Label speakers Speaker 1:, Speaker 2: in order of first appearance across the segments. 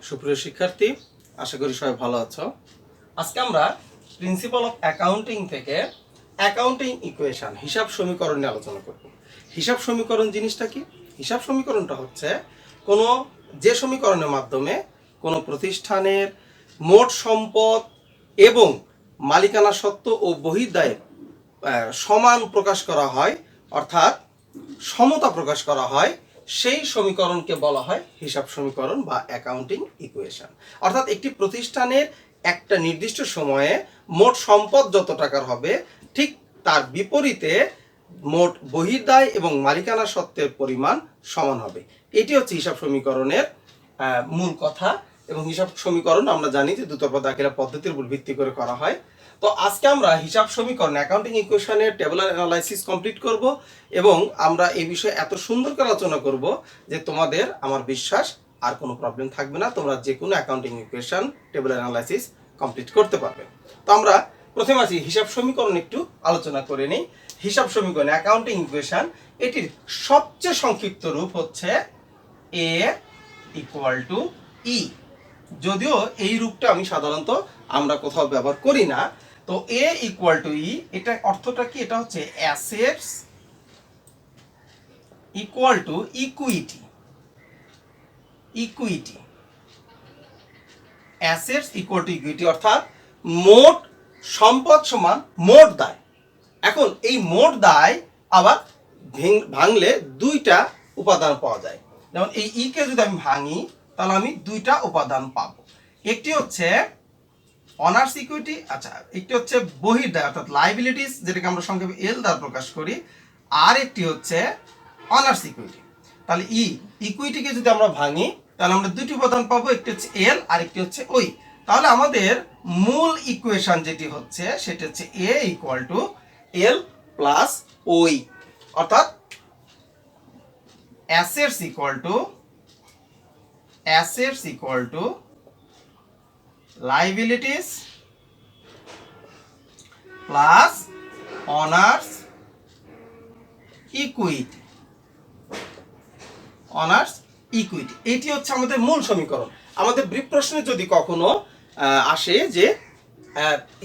Speaker 1: সুপ্রিয় শিক্ষার্থী, আশা করি সবাই ভালো আছো। আজকে আমরা প্রিন্সিপাল অফ অ্যাকাউন্টিং থেকে অ্যাকাউন্টিং ইকুয়েশন হিসাব সমীকরণ নিয়ে আলোচনা করব। হিসাব সমীকরণ জিনিসটা কি? হিসাব সমীকরণটা হচ্ছে কোনো যে সমীকরণের মাধ্যমে কোনো প্রতিষ্ঠানের মোট সম্পদ এবং মালিকানা সত্ত্ব ও বহির্দায়ের সমান প্রকাশ করা হয়, অর্থাৎ সমতা প্রকাশ করা হয়, সেই সমীকরণকে বলা হয় হিসাব সমীকরণ বা অ্যাকাউন্টিং ইকুয়েশন। অর্থাৎ একটি প্রতিষ্ঠানের একটা নির্দিষ্ট সময়ে মোট সম্পদ যত টাকার হবে, ঠিক তার বিপরীতে মোট বহির্দায় এবং মালিকানা সত্ত্বের পরিমাণ সমান হবে। এটি হচ্ছে হিসাব সমীকরণের মূল কথা। এবং হিসাব সমীকরণ আমরা জানি যে দ্রুতপদ দাখিলা পদ্ধতির উপর ভিত্তি করে করা হয়। তো আজকে আমরা হিসাব সমীকরণ অ্যাকাউন্টিং ইকুয়েশনের টেবুলার অ্যানালাইসিস কমপ্লিট করব এবং আমরা এই বিষয়ে এত সুন্দর করে আলোচনা করব যে তোমাদের আমার বিশ্বাস আর কোনো প্রবলেম থাকবে না, তোমরা যে কোনো accounting equation tabular analysis complete করতে পারবে। তো আমরা প্রথমে আছি হিসাব সমীকরণ একটু আলোচনা করে নিই। হিসাব সমীকরণ অ্যাকাউন্টিং ইকুয়েশন, এটির সবচেয়ে সংক্ষিপ্ত রূপ হচ্ছে এ ইকুয়াল টু ই। যদিও এই রূপটা আমি সাধারণত আমরা কোথাও ব্যবহার করি না। তো এ ইকুয়াল টু ই, এটা অর্থটা কি? এটা হচ্ছে assets equal to equity. Equity, assets equal to equity, অর্থাৎ মোট সম্পদ সমান মোট দায়। এখন এই মোট দায় আবার ভাঙলে দুইটা উপাদান পাওয়া যায়। যেমন এই ই কে যদি আমি ভাঙি তাহলে আমি দুইটা উপাদান পাবো। একটি হচ্ছে অনার্স ইকুইটি, আচ্ছা একটি হচ্ছে বহির্দায় অর্থাৎ লাইবিলিটিস, যেটাকে আমরা সংক্ষেপে এল দ্বারা প্রকাশ করি, আর একটি হচ্ছে অনার্স ইকুইটি। তাহলে ইকুইটিকে যদি আমরা ভাঙি তাহলে আমরা দুটি উপাদান পাবো, একটি হচ্ছে এল আর একটি হচ্ছে ওই। তাহলে আমাদের মূল ইকুয়েশন যেটি হচ্ছে সেটা হচ্ছে এ ইকুয়াল টু এল প্লাস ওই, অর্থাৎ assets equal to liabilities plus honours equity. এটি হচ্ছে আমাদের মূল সমীকরণ। আমাদের ব্রিফ প্রশ্নে যদি কখনো আসে যে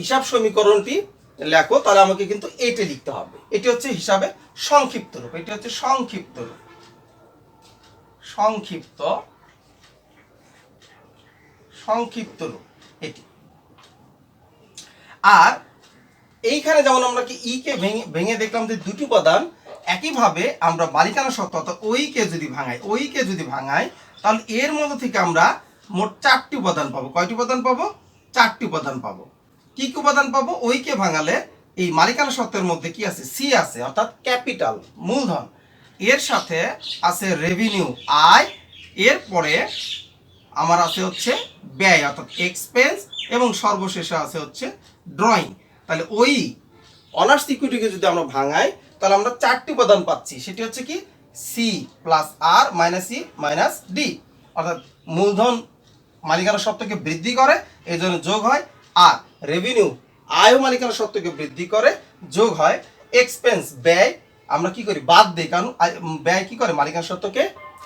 Speaker 1: হিসাব সমীকরণটি লেখো, তাহলে আমাকে কিন্তু এটি লিখতে হবে। এটি হচ্ছে হিসাবে সংক্ষিপ্ত রূপ। এটি হচ্ছে সংক্ষিপ্ত রূপ এটি। আর এইখানে যেমন আমরা কি ই কে ভেঙে দেখলাম যে দুটি উপাদান, একইভাবে আমরা মালিকানা সত্ত্ব অর্থাৎ ওই কে যদি ভাঙাই তাহলে এর মধ্যে থেকে আমরা মোট চারটি উপাদান পাবো। কয়টি উপাদান পাবো? চারটি উপাদান পাবো। কি কি উপাদান পাবো? ওই কে ভাঙালে এই মালিকানা সত্ত্বের মধ্যে কি আছে? সি আছে, অর্থাৎ ক্যাপিটাল, মূলধন। এর সাথে আছে রেভিনিউ, আয়। এরপরে আমার আছে হচ্ছে ব্যয় অর্থাৎ এক্সপেন্স, এবং সর্বশেষে আছে হচ্ছে ড্রয়িং। তাহলে ওই অনার্স ইকুইটিকে যদি আমরা ভাঙাই তাহলে আমরা চারটি উপাদান পাচ্ছি। সেটি হচ্ছে কি? C plus R minus E minus D, অর্থাৎ মূলধন মালিকানা সত্ত্বকে বৃদ্ধি করে, এই জন্য যোগ হয়। আর রেভিনিউ, আয় ও মালিকানা সত্ত্বকে বৃদ্ধি করে, যোগ হয়। এক্সপেন্স, ব্যয়, আমরা কি করি? বাদ দিই, কারণ ব্যয় কি করে? মালিকানা সত্ত্বকে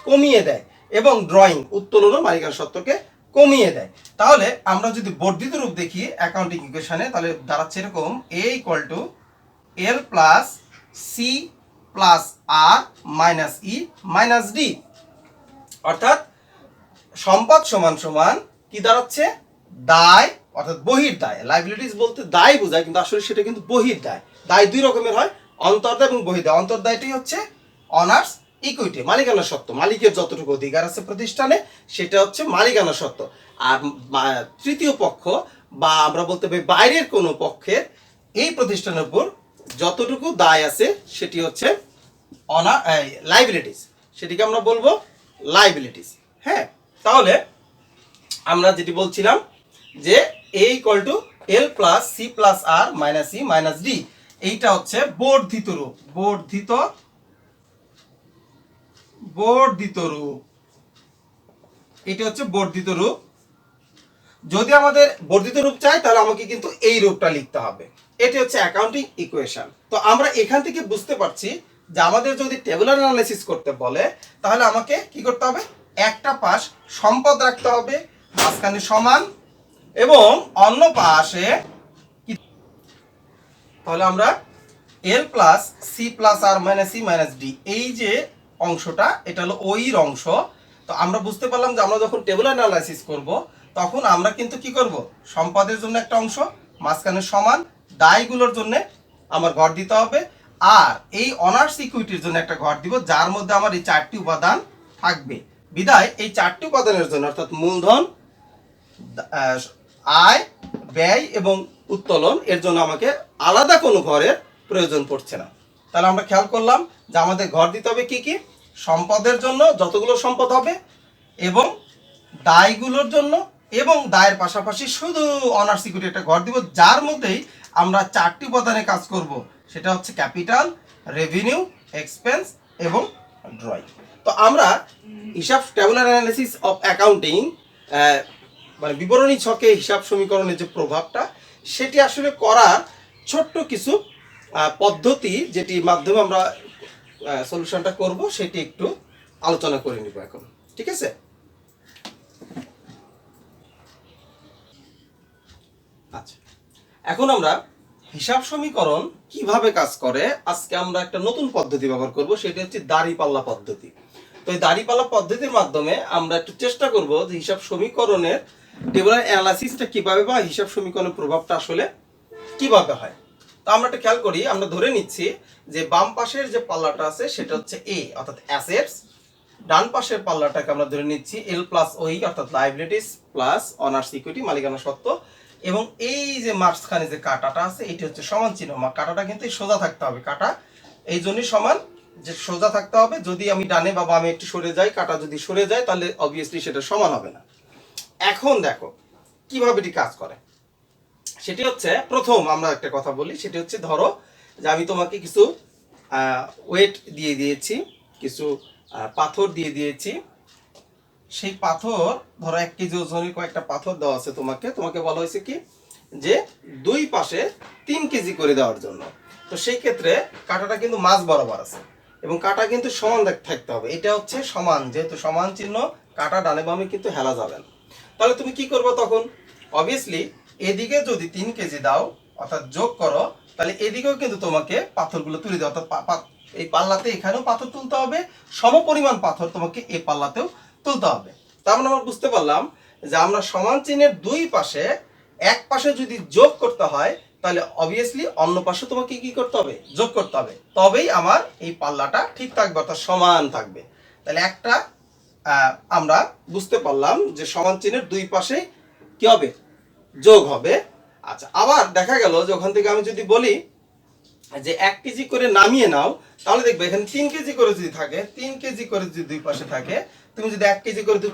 Speaker 1: কমিয়ে দেয়। এবং ড্রয়িং, উত্তোলনও মালিকানা সত্ত্বকে কমিয়ে দেয়। তাহলে আমরা যদি বর্ধিত রূপ দেখি অ্যাকাউন্টিং ইকুয়েশনে, তাহলে দাঁড়াচ্ছে এরকম: A equal to L plus C plus R minus E minus D, অর্থাৎ সম্পদ সমান সমান কি দাঁড়াচ্ছে? দায় অর্থাৎ বহির্দায়। লাইবিলিটিস বলতে দায় বোঝায়, কিন্তু আসলে সেটা কিন্তু বহির্দায়। দায় দুই রকমের হয়, অন্তর্দায় এবং বহির্দায়। অন্তর্দায়টাই হচ্ছে অনার্স ইকুইটি, মালিকানা সত্ত্ব। মালিকের যতটুকু অধিকার আছে প্রতিষ্ঠানে সেটা হচ্ছে মালিকানা সত্ত্ব। আর তৃতীয় পক্ষ বা আমরা বলতে পারি বাইরের কোনো পক্ষের এই প্রতিষ্ঠানের উপর যতটুকু দায় আছে সেটি হচ্ছে লাইবিলিটিস, সেটিকে আমরা বলবো লাইবিলিটিস। হ্যাঁ, তাহলে আমরা যেটি বলছিলাম যে A equal to L plus C plus R minus E minus D, এইটা হচ্ছে বর্ধিত রূপ। এটি হচ্ছে বর্ধিত রূপ। যদি আমাদের বর্ধিত রূপ চাই তাহলে আমাকে কিন্তু এই রূপটা লিখতে হবে। এটি হচ্ছে অ্যাকাউন্টিং ইকুয়েশন। তো আমরা এখান থেকে বুঝতে পারছি যে আমাদের যদি টেবুলার অ্যানালাইসিস করতে বলে তাহলে আমাকে কি করতে হবে? একটা পাশ সম্পদ রাখতে হবে, মাঝখানে সমান এবং অন্য পাশে কি, তাহলে আমরা এল plus C plus R minus C minus D, এই যে অংশটা এটা হলো ওইর অংশ। তো আমরা বুঝতে পারলাম যে আমরা যখন টেবিল অ্যানালাইসিস করব তখন আমরা কিন্তু কি করব, সম্পদের জন্য একটা অংশ, মাঝখানে সমান, দায়গুলোর জন্য আমার ঘর দিতে হবে, আর এই অনার্স ইকুইটির জন্য একটা ঘর দিব যার মধ্যে আমার এই চারটি উপাদান থাকবে। বিদায় এই চারটি উপাদানের জন্য অর্থাৎ মূলধন, আয়, ব্যয় এবং উত্তোলন, এর জন্য আমাকে আলাদা কোনো ঘরের প্রয়োজন পড়ছে না। তাহলে আমরা খেয়াল করলাম যে আমাদের ঘর দিতে হবে কি কি, সম্পদের জন্য যতগুলো সম্পদ হবে, এবং দায়গুলোর জন্য, এবং দায়ের পাশাপাশি শুধু অনার্স ইকুইটি একটা ঘর দিব যার মধ্যেই আমরা চারটি উপাদানে কাজ করব, সেটা হচ্ছে ক্যাপিটাল, রেভিনিউ, এক্সপেন্স এবং ড্রয়িং। তো আমরা হিসাব ট্যাবুলার অ্যানালিসিস অফ অ্যাকাউন্টিং, মানে বিবরণী ছকে হিসাব সমীকরণের যে প্রভাবটা, সেটি আসলে করার ছোট্ট কিছু পদ্ধতি যেটির মাধ্যমে আমরা সলিউশনটা করব সেটি একটু আলোচনা করে নিব এখন, ঠিক আছে? আচ্ছা, এখন আমরা হিসাব সমীকরণ কিভাবে কাজ করে আজকে আমরা একটা নতুন পদ্ধতি ব্যবহার করব, সেটা হচ্ছে দাঁড়িপাল্লা পদ্ধতি। তো এই দাঁড়িপাল্লা পদ্ধতির মাধ্যমে আমরা একটু চেষ্টা করব যে হিসাব সমীকরণের টেবুলার অ্যানালাইসিসটা কিভাবে বা হিসাব সমীকরণের প্রভাবটা আসলে কিভাবে হয়। তো আমরা একটা খেয়াল করি, আমরা ধরে নিচ্ছি যে বাম পাশের যে পাল্লাটা আছে সেটা হচ্ছে এ অর্থাৎ অ্যাসেটস, ডান পাশের পাল্লাটাকে আমরা ধরে নিচ্ছি এল প্লাস ওই অর্থাৎ লায়াবিলিটিস প্লাস অনার্স ইকুইটি মালিকানা সত্ত্ব, এবং এই যে মাঝখানে যে কাটাটা আছে এটি হচ্ছে সমান চিহ্ন। কাটাটা কিন্তু সোজা থাকতে হবে, কাটা এই জন্যই সমান যে সোজা থাকতে হবে। যদি আমি ডানে বা বামে একটু সরে যাই, কাটা যদি সরে যায় তাহলে অবভিয়াসলি সেটা সমান হবে না। এখন দেখো কিভাবে এটি কাজ করে, সেটি হচ্ছে প্রথম আমরা একটা কথা বলি, সেটি হচ্ছে ধরো যে আমি তোমাকে কিছু ওয়েট দিয়ে দিয়েছি, কিছু পাথর দিয়ে দিয়েছি। সেই পাথর ধরো 1 কেজি ওজনের কয়েকটা পাথর দেওয়া আছে, তোমাকে বলা হয়েছে কি যে দুই পাশে 3 কেজি করে দেওয়ার জন্য। তো সেই ক্ষেত্রে কাঁটাটা কিন্তু মাঝ বরাবর আছে এবং কাঁটা কিন্তু সমান থাকতে হবে। এটা হচ্ছে সমান, যেহেতু সমান চিহ্ন কাঁটা ডানে বামে কিন্তু হেলা যাবে না। তাহলে তুমি কি করবে তখন, অবভিয়াসলি এদিকে যদি 3 কেজি দাও অর্থাৎ যোগ করো, তাহলে এদিকেও কিন্তু তোমাকে পাথরগুলো তুলে দাও, অর্থাৎ এই পাল্লাতে এখানেও পাথর তুলতে হবে, সমপরিমাণ পাথর তোমাকে এই পাল্লাতেও তুলতে হবে। তার মানে আমরা বুঝতে পারলাম যে আমরা সমান চিহ্নের দুই পাশে এক পাশে যদি যোগ করতে হয় তাহলে অবভিয়াসলি অন্য পাশে তোমাকে কি করতে হবে, যোগ করতে হবে, তবেই আমার এই পাল্লাটা ঠিক থাকবে অর্থাৎ সমান থাকবে। তাহলে একটা আমরা বুঝতে পারলাম যে সমান চিহ্নের দুই পাশে কি হবে, যোগ হবে। আচ্ছা, আবার দেখা গেল যে ওখান থেকে আমি যদি বলি যে 1 কেজি করে নামিয়ে নাও, তাহলে দেখবে এখানে 3 কেজি করে যদি থাকে, 3 কেজি করে যদি দুই পাশে থাকে, তুমি যদি 1 কেজি করে দুই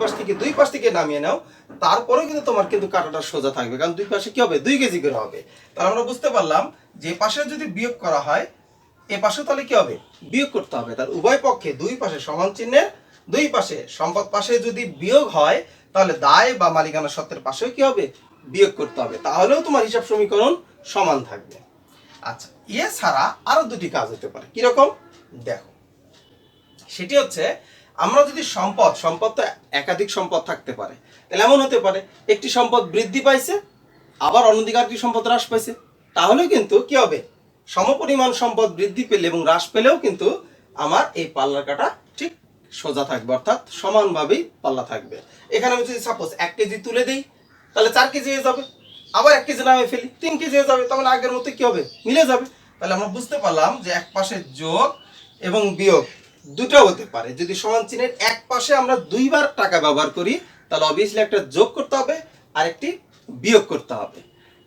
Speaker 1: পাশ থেকে নামিয়ে নাও, তারপরেও কিন্তু তোমার কিন্তু কাঁটাটা সোজা থাকবে, কারণ দুই পাশে কি হবে, 2 কেজি করে হবে। তাহলে আমরা বুঝতে পারলাম যে পাশে যদি বিয়োগ করা হয় এ পাশে তাহলে কি হবে, বিয়োগ করতে হবে। তার উভয় পক্ষে দুই পাশে সমান চিহ্নের দুই পাশে সম্পদ পাশে যদি বিয়োগ হয় তাহলে দায় বা মালিকানা সত্ত্বের পাশেও কি হবে, বিয়োগ করতে হবে, তাহলেও তোমার হিসাব সমীকরণ সমান থাকবে। আচ্ছা, এছাড়া আরো দুটি কাজ হতে পারে, কিরকম দেখো, সেটি হচ্ছে আমরা যদি সম্পদ তো একাধিক সম্পদ থাকতে পারে, তাহলে এমন হতে পারে একটি সম্পদ বৃদ্ধি পাইছে আবার অন্যদিকে আরেকটি সম্পদ হ্রাস পাইছে, তাহলেও কিন্তু কি হবে, সমপরিমাণ সম্পদ বৃদ্ধি পেলে এবং হ্রাস পেলেও কিন্তু আমার এই পাল্লার কাটা ঠিক সোজা থাকবে, অর্থাৎ সমানভাবেই পাল্লা থাকবে। এখানে আমি যদি সাপোজ 1 কেজি তুলে দিই তাহলে 4 কেজি হয়ে যাবে, আবার 1 কেজি নামে ফেলি 3 কেজি হয়ে যাবে, তখন আগের মতো কি হবে, মিলে যাবে। তাহলে আমরা বুঝতে পারলাম যে এক পাশে যোগ এবং বিয়োগ দুটো হতে পারে। যদি সমান চিহ্নের এক পাশে আমরা দুইবার টাকা ব্যবহার করি তাহলে অবভিয়াসলি একটা যোগ করতে হবে আর একটি বিয়োগ করতে হবে।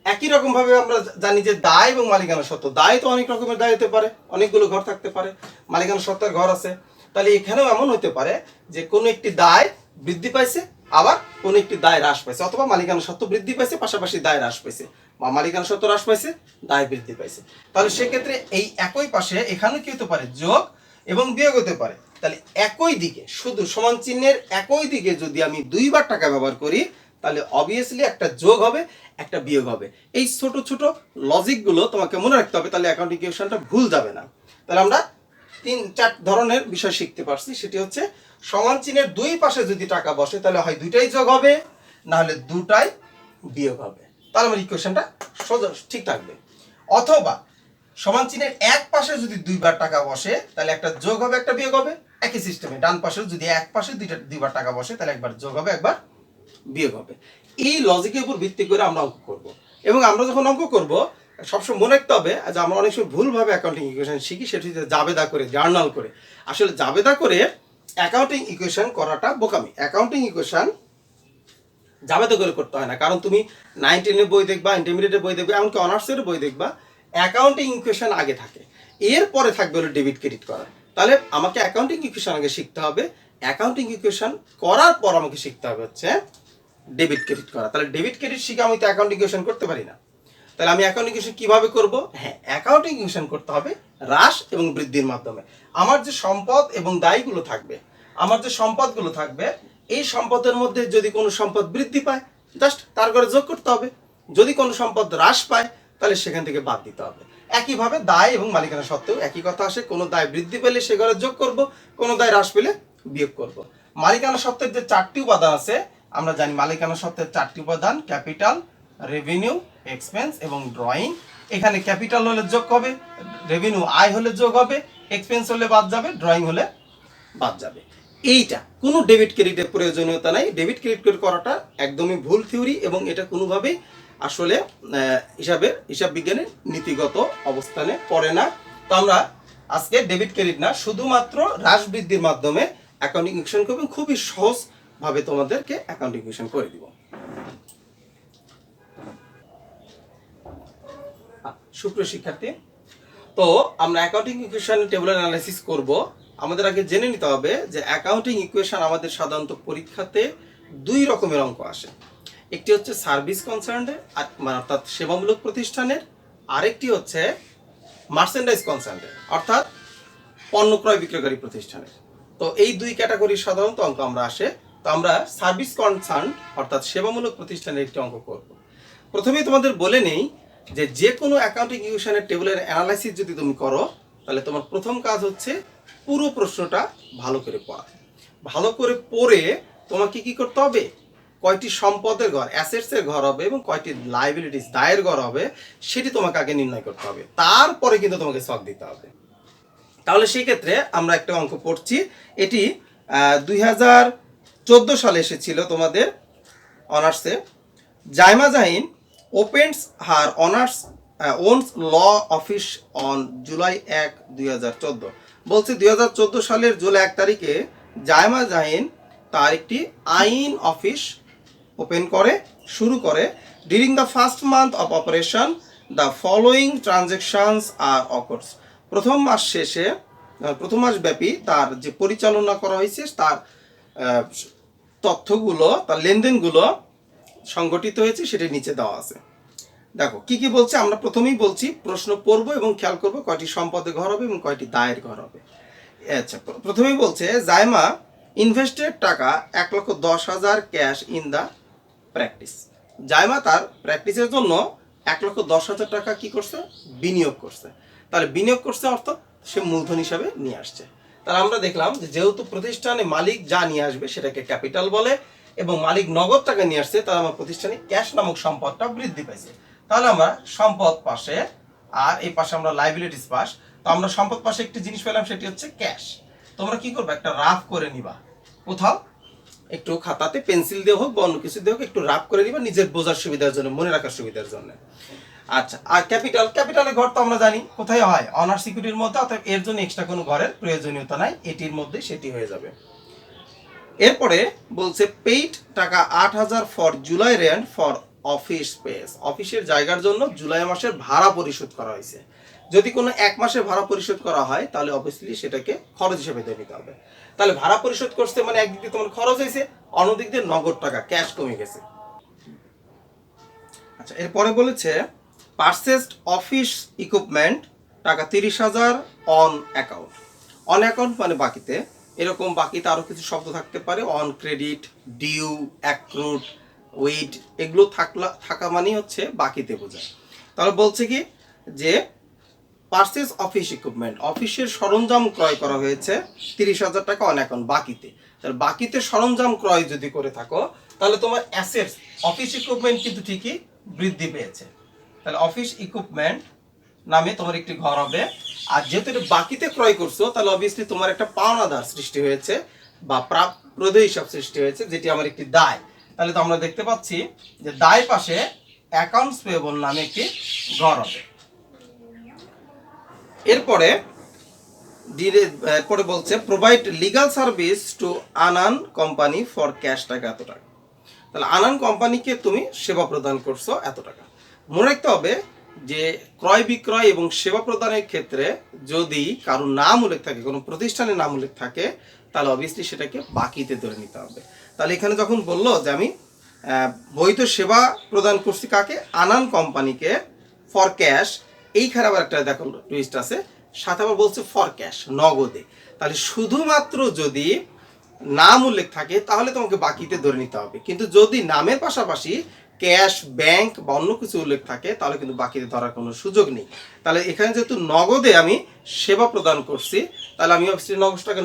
Speaker 1: একই রকম ভাবে আমরা জানি যে দায় এবং মালিকানা সত্ত্ব, দায় তো অনেক রকমের দায় হতে পারে, অনেকগুলো ঘর থাকতে পারে, মালিকানা সত্ত্বের ঘর আছে, তাহলে এখানেও এমন হতে পারে যে কোনো একটি দায় বৃদ্ধি পাইছে আবার কোনো একটি দায় হ্রাস পাইছে, অথবা মালিকানা সত্ত্ব বৃদ্ধি পাইছে পাশাপাশি দায় হ্রাস পাইছে, বা মালিকানা সত্ত্ব হ্রাস পাইছে দায় বৃদ্ধি পাইছে। তাহলে সেক্ষেত্রে এই একই পাশে এখানেও কি হতে পারে, যোগ এবং বিয়োগ হতে পারে। তাহলে একই দিকে শুধু সমান চিহ্নের একই দিকে যদি আমি দুইবার টাকা ব্যবহার করি তাহলে অবভিয়াসলি একটা যোগ হবে একটা বিয়োগ হবে। এই ছোট ছোট লজিকগুলো তোমাকে মনে রাখতে হবে, তাহলে অ্যাকাউন্টিং ইকুয়েশনটা ভুল যাবে না। তাহলে আমরা 3-4 ধরনের বিষয় শিখতে পারছি, সেটি হচ্ছে সমান চিহ্নের দুই পাশে যদি টাকা বসে তাহলে হয় দুইটাই যোগ হবে, না হলে দুটাই বিয়োগ হবে। তাহলে আমার ইকুয়েশনটা সোজা ঠিক থাকবে। অথবা সমান চিহ্নের এক পাশে যদি দুইবার টাকা বসে তাহলে একটা যোগ হবে একটা বিয়োগ হবে। একই সিস্টেমে ডান পাশে যদি এক পাশে দুইবার টাকা বসে তাহলে একবার যোগ হবে একবার বিয়োগ হবে। এই লজিকের উপর ভিত্তি করে আমরা অঙ্ক করব। এবং আমরা যখন অঙ্ক করব সবসময় মনে রাখতে হবে যে আমরা অনেক সময় ভুলভাবে অ্যাকাউন্টিং ইকুয়েশন শিখি, সেটি জাবেদা করে জার্নাল করে। আসলে জাবেদা করে অ্যাকাউন্টিং ইকুয়েশন করাটা বোকামি। অ্যাকাউন্টিং ইকুয়েশন জাবেদা করে করতে হয় না, কারণ তুমি 9-10 বই দেখবা, ইন্টারমিডিয়েটের বই দেখবা, এমনকি অনার্সের বই দেখবা, অ্যাকাউন্টিং ইকুয়েশন আগে থাকে, এরপরে থাকবে হলো ডেবিট ক্রেডিট করা। তাহলে আমাকে অ্যাকাউন্টিং ইকুয়েশন আগে শিখতে হবে, অ্যাকাউন্টিং ইকুয়েশন করার পর আমাকে শিখতে হবে হচ্ছে ডেবিট ক্রেডিট করা। তাহলে ডেবিট ক্রেডিট শিখে আমি তো অ্যাকাউন্টিং ইকুয়েশন করতে পারি না। তাহলে আমি অ্যাকাউন্টিং ইকুয়েশন কিভাবে করব? হ্যাঁ, অ্যাকাউন্টিং ইকুয়েশন করতে হবে হ্রাস এবং বৃদ্ধির মাধ্যমে। আমার যে সম্পদ এবং দায়গুলো থাকবে, আমার যে সম্পদগুলো থাকবে, এই সম্পদের মধ্যে যদি কোনো সম্পদ বৃদ্ধি পায় জাস্ট তার করে যোগ করতে হবে, যদি কোনো সম্পদ হ্রাস পায় তাহলে সেখান থেকে বাদ দিতে হবে। একইভাবে দায় এবং মালিকানা সত্ত্বেও একই কথা আসে, কোনো দায় বৃদ্ধি পেলে সে ঘরে যোগ করব, কোনো দায় হ্রাস পেলে বিয়োগ করব। মালিকানা সত্ত্বের যে 4টি উপাদান আছে আমরা জানি, মালিকানা সত্ত্বের 4টি উপাদান ক্যাপিটাল, রেভিনিউ, এক্সপেন্স এবং ড্রয়িং। এখানে ক্যাপিটাল হলে যোগ হবে, রেভিনিউ আয় হলে যোগ হবে, এক্সপেন্স হলে বাদ যাবে, ড্রয়িং হলে বাদ যাবে। এইটা কোনো ডেবিট ক্রেডিটের প্রয়োজনীয়তা নাই। ডেবিট ক্রেডিট করাটা একদমই ভুল থিওরি এবং এটা কোনোভাবেই আসলে হিসাব বিজ্ঞানের নীতিগত অবস্থানে পড়ে না। তো আমরা আজকে ডেবিট ক্রেডিট না, শুধুমাত্র হ্রাস বৃদ্ধির মাধ্যমে অ্যাকাউন্টিং ইকুয়েশন করব, খুবই সহজভাবে তোমাদেরকে অ্যাকাউন্টিং ইকুয়েশন করে দিব। সুপ্রিয় শিক্ষার্থী, তো আমরা অ্যাকাউন্টিং ইকুয়েশন টেবুলার অ্যানালাইসিস করব। আমাদের আগে জেনে নিতে হবে যে অ্যাকাউন্টিং ইকুয়েশন আমাদের সাধারণত পরীক্ষাতে 2 রকমের অঙ্ক আসে। একটি হচ্ছে সার্ভিস কনসার্নের, মানে অর্থাৎ সেবামূলক প্রতিষ্ঠানের, আরেকটি হচ্ছে মার্চেন্ডাইজ কনসার্নের, অর্থাৎ পণ্য ক্রয় বিক্রয়কারী প্রতিষ্ঠানের। তো এই 2 ক্যাটাগরির সাধারণত অঙ্ক আমরা আসে। তো আমরা সার্ভিস কনসার্ন অর্থাৎ সেবামূলক প্রতিষ্ঠানের একটি অঙ্ক করব। প্রথমেই তোমাদের বলে নেই যে কোনো অ্যাকাউন্টিং ইকুয়েশনের টেবুলের অ্যানালাইসিস যদি তুমি করো তাহলে তোমার প্রথম কাজ হচ্ছে পুরো প্রশ্নটা ভালো করে পড়া। ভালো করে পড়ে তোমাকে কি করতে হবে, কয়টি সম্পদের ঘর, অ্যাসেটসের ঘর হবে এবং কয়টি লাইবিলিটিস, দায়ের ঘর হবে, সেটি তোমাকে আগে নির্ণয় করতে হবে, তারপরে কিন্তু তোমাকে ছক দিতে হবে। তাহলে সেই ক্ষেত্রে আমরা একটা অঙ্ক পড়ছি, এটি 2014 সালে এসেছিল তোমাদের অনার্সে। Zaima Jahin opens her owns law office on July 1, 2014। বলছে 2014 সালের জুলাই 1 তারিখে জাইমা জাহিন তার একটি আইন অফিস ওপেন করে, শুরু করে। During the first month of operation the following transactions আর অকার্স। প্রথম মাস ব্যাপী তার যে পরিচালনা করা হয়েছে তার তথ্যগুলো, তার লেনদেনগুলো সংগঠিত হয়েছে, সেটি নিচে দেওয়া আছে। দেখো কি কি বলছে, আমরা প্রথমেই বলছি প্রশ্ন পড়বো এবং খেয়াল করবো কয়টি সম্পদের ঘর হবে এবং কয়টি দায়ের ঘর হবে। আচ্ছা, প্রথমেই বলছে জাইমা ইনভেস্টেড টাকা 1,10,000 cash in the practice. Zaima তার প্র্যাকটিসের জন্য 1,10,000 টাকা কি করছে, বিনিয়োগ করছে। তাহলে বিনিয়োগ করছে অর্থাৎ সে মূলধন হিসাবে নিয়ে আসছে। তাহলে আমরা দেখলাম যে যেহেতু প্রতিষ্ঠানে মালিক যা নিয়ে আসবে সেটাকে ক্যাপিটাল বলে এবং মালিক নগদ টাকা নিয়ে আসছে, তাহলে আমার প্রতিষ্ঠানে ক্যাশ নামক সম্পদটা বৃদ্ধি পাইছে। তাহলে আমরা সম্পদ পাশে আর এই পাশে আমরা লাইবিলিটিস পাশ। তো আমরা সম্পদ পাশে একটি জিনিস পেলাম, সেটি হচ্ছে ক্যাশ। তোমরা কি করবে, একটা রাফ করে নিবা, কোথাও একটু খাতাতে পেন্সিল দিয়ে হোক বা অন্য কিছু দিয়ে হোক একটু রাফ করে নিবা, নিজের বোঝার সুবিধার জন্য, মনে রাখার সুবিধার জন্য। আচ্ছা, আর ক্যাপিটালের ঘর তো আমরা জানি কোথায় হয়, অনার সিকিউরিটির মধ্যে, অর্থাৎ এর জন্য এক্সট্রা কোনো ঘরের প্রয়োজনীয়তা নাই, এটির মধ্যে সেটি হয়ে যাবে। এরপরে বলছে পেইড টাকা 8,000 for July rent for office space. অফিসের জায়গার জন্য জুলাই মাসের ভাড়া পরিশোধ করা হয়েছে। যদি কোনো 1 মাসের ভাড়া পরিশোধ করা হয় তাহলে অবভিয়াসলি সেটাকে খরচ হিসেবে দিয়ে নিতে হবে। তাহলে ভাড়া পরিশোধ করতে মানে একদিক দিয়ে তোমার খরচ হয়েছে, অন্যদিক দিয়ে নগদ টাকা ক্যাশ কমে গেছে। আচ্ছা, এরপরে বলেছে পারচেসড অফিস ইকুইপমেন্ট টাকা 30,000 অন অ্যাকাউন্ট। অন অ্যাকাউন্ট মানে বাকিতে, এরকম বাকিতে আরও কিছু শব্দ থাকতে পারে, on credit, due, accrued, owed, এগুলো থাকা মানেই হচ্ছে বাকিতে বোঝায়। তাহলে বলছে কি যে পারচেস অফিস ইকুইপমেন্ট, অফিসের সরঞ্জাম ক্রয় করা হয়েছে 30,000 টাকা অন অ্যাকাউন্ট বাকিতে। তাহলে বাকিতে সরঞ্জাম ক্রয় যদি করে থাকো তাহলে তোমার অ্যাসেটস অফিস ইকুইপমেন্ট কিন্তু ঠিকই বৃদ্ধি পেয়েছে। তাহলে অফিস ইকুইপমেন্ট নামে তোমার একটি ঘর হবে। আর যেহেতু এটা বাকিতে ক্রয় করছো, তাহলে অবভিয়াসলি তোমার একটা পাওনাদার সৃষ্টি হয়েছে বা প্রাপ্য হিসাব সৃষ্টি হয়েছে, যেটি আমার একটি দায়। তাহলে তো আমরা দেখতে পাচ্ছি যে দায় পাশে অ্যাকাউন্টস পেয়েবল নামে একটি ঘর হবে। এরপরে পরে বলছে provide legal service to Anan company for cash টাকা এত টাকা। তাহলে আনান কোম্পানিকে তুমি সেবা প্রদান করছো এত টাকা। মনে রাখতে হবে যে ক্রয় বিক্রয় এবং সেবা প্রদানের ক্ষেত্রে যদি কারো নাম উল্লেখ থাকে, কোনো প্রতিষ্ঠানের নাম উল্লেখ থাকে, তাহলে অবভিয়াসলি সেটাকে বাকিতে ধরে নিতে হবে। তাহলে এখানে যখন বললো যে আমি বৈধ সেবা প্রদান করছি কাকে, আনান কোম্পানিকে ফর ক্যাশ, এইখানে আবার একটা দেখো টুইস্ট আছে, সাথে আবার বলছে ফর ক্যাশ, নগদে। তাহলে শুধুমাত্র যদি নাম উল্লেখ থাকে তাহলে তোমাকে বাকিতে ধরে নিতে হবে, কিন্তু যদি নামের পাশাপাশি ক্যাশ, ব্যাংক বা অন্য কিছু উল্লেখ থাকে তাহলে কিন্তু বাকিতে ধরার কোনো সুযোগ নেই। তাহলে এখানে যেহেতু নগদে আমি সেবা প্রদান করছি, তাহলে আমি অবশ্যই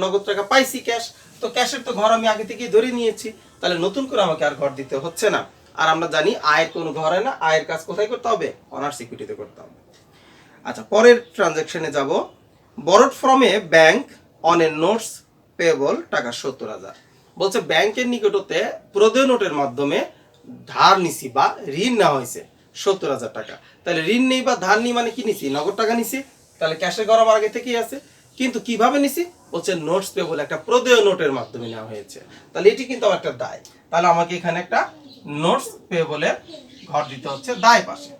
Speaker 1: নগদ টাকা পাইছি ক্যাশ, তো ক্যাশের তো ঘর আমি আগে থেকেই ধরে নিয়েছি, তাহলে নতুন করে আমাকে আর ঘর দিতে হচ্ছে না। আর আমরা জানি আয়ের কোনো ঘর হয় না, আয়ের কাজ কোথায় করতে হবে, অনার্স ইকুইটিতে করতে হবে। আচ্ছা, পরের ট্রানজ্যাকশনে যাব। Borrowed from a bank on a notes payable টাকা 70,000। বলছে ব্যাংকের নিকটতে প্রদেয় নোটের মাধ্যমে ধার নিছি বা ঋণ নেওয়া হয়েছে 70,000 টাকা। তাহলে ঋণ নেই বা ধার নেই মানে কি নিছি, নগদ টাকা নিছি, তাহলে ক্যাশের ঘর আমার আগে থেকেই আছে। কিন্তু কিভাবে নিছি, বলছে নোটস পেয়েবল, একটা প্রদেয় নোটের মাধ্যমে নেওয়া হয়েছে, তাহলে এটি কিন্তু আমার একটা দায়। তাহলে আমাকে এখানে একটা নোটস পেয়েবলের ঘর দিতে হচ্ছে দায় পাশে।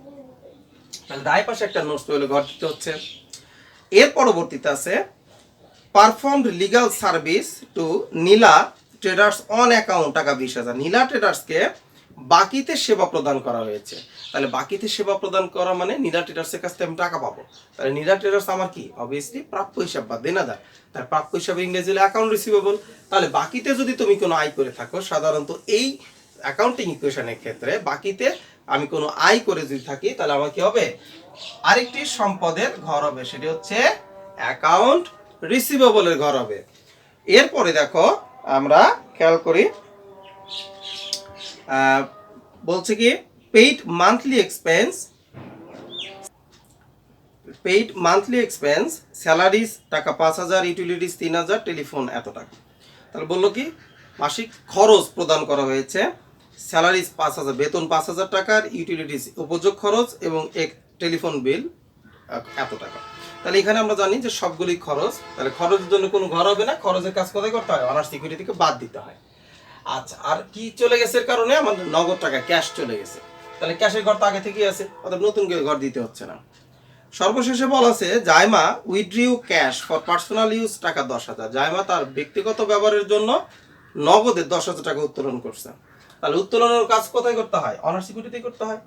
Speaker 1: তাহলে দায় পাশে একটা নোটস পেয়েবল ঘর দিতে হচ্ছে। এর পরবর্তীতে আছে performed legal service two Nila traders on account টাকা 20,000। নীলা ট্রেডার্সকে বাকিতে সেবা প্রদান করা হয়েছে। তাহলে বাকিতে সেবা প্রদান করা মানে নীলা ট্রেডার্সের কাছ থেকে আমি টাকা পাবো। তাহলে নীলা ট্রেডার্স আমার কি, অবভিয়াসলি প্রাপ্য হিসাব বা দেনাদার। তার প্রাপ্য হিসাবে ইংরেজি হলো অ্যাকাউন্ট রিসিভেবল। তাহলে বাকিতে যদি তুমি কোনো আয় করে থাকো, সাধারণত এই অ্যাকাউন্টিং ইকুয়েশনের ক্ষেত্রে বাকিতে আমি কোনো আয় করে যদি থাকি, তাহলে আমার কি হবে, আরেকটি সম্পদের ঘর হবে, সেটি হচ্ছে অ্যাকাউন্ট রিসিভেবলের ঘর হবে। এরপরে দেখো আমরা খেয়াল করি, বলছে কি পেইড মান্থলি এক্সপেন্স স্যালারিজ টাকা 5,000, ইউটিলিটিস 3,000, টেলিফোন এত টাকা। তাহলে বললো কি মাসিক খরচ প্রদান করা হয়েছে, স্যালারিজ 5,000, বেতন 5,000 টাকার, ইউটিলিটিস উপযোগ খরচ এবং এক টেলিফোন বিল এত টাকা। তাহলে এখানে আমরা জানি যে সবগুলি খরচ, তাহলে খরচের জন্য কোনো ঘর হবে না, খরচের কাজ কোথায় করতে হয়, অনার্স ইকুইটি থেকে বাদ দিতে হয়। আচ্ছা, আর কি চলে গেছে এর কারণে, আমাদের নগদ টাকা ক্যাশ চলে গেছে, তাহলে ক্যাশের ঘর তো আগে থেকেই আছে, অর্থাৎ নতুন করে ঘর দিতে হচ্ছে না। সর্বশেষে বলা আছে Zaima উইথড্রিউ cash for personal use টাকা 10,000। জাইমা তার ব্যক্তিগত ব্যবহারের জন্য নগদে 10,000 টাকা উত্তোলন করছে। তাহলে উত্তোলনের কাজ কোথায় করতে হয়, অনার্স ইকুইটিতে করতে হয়।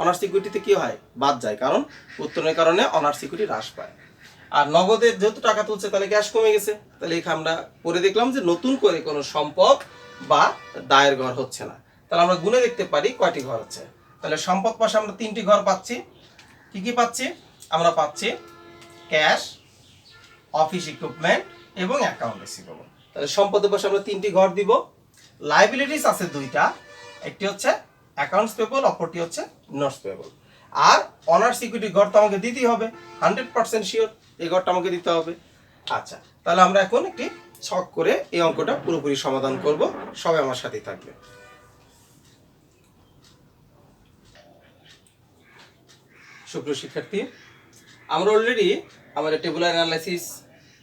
Speaker 1: অনার্স ইকুইটিতে কি হয়, বাদ যায়, কারণ উত্তোলনের কারণে অনার্স ইকুইটি হ্রাস পায়। আর নগদের যেহেতু টাকা তুলছে তাহলে ক্যাশ কমে গেছে। তাহলে এখানে আমরা পরে দেখলাম যে নতুন করে কোনো সম্পদ বা দায়ের ঘর হচ্ছে না। তাহলে আমরা গুণে দেখতে পারি কয়টি ঘর হচ্ছে। তাহলে সম্পদ পাশে আমরা 3টি ঘর পাচ্ছি। কি কি পাচ্ছি, আমরা পাচ্ছি ক্যাশ, অফিস ইকুইপমেন্ট এবং অ্যাকাউন্ট রিসিভেবল। তাহলে সম্পদের পাশে আমরা 3টি ঘর দিব। লাইবিলিটিস আছে 2টা, একটি হচ্ছে অ্যাকাউন্টস পেয়েবল, অপরটি হচ্ছে নোটস পেয়েবল। আর অনার্স ইকুইটি ঘর তো আমাকে দিতেই হবে, 100% শিওর এই ঘরটা আমাকে দিতে হবে। আচ্ছা, তাহলে আমরা এখন একটি ছক করে এই অঙ্কটা পুরোপুরি সমাধান করব, সবাই আমার সাথেই থাকবে। সুপ্রিয় শিক্ষার্থী, আমরা অলরেডি আমাদের tabular analysis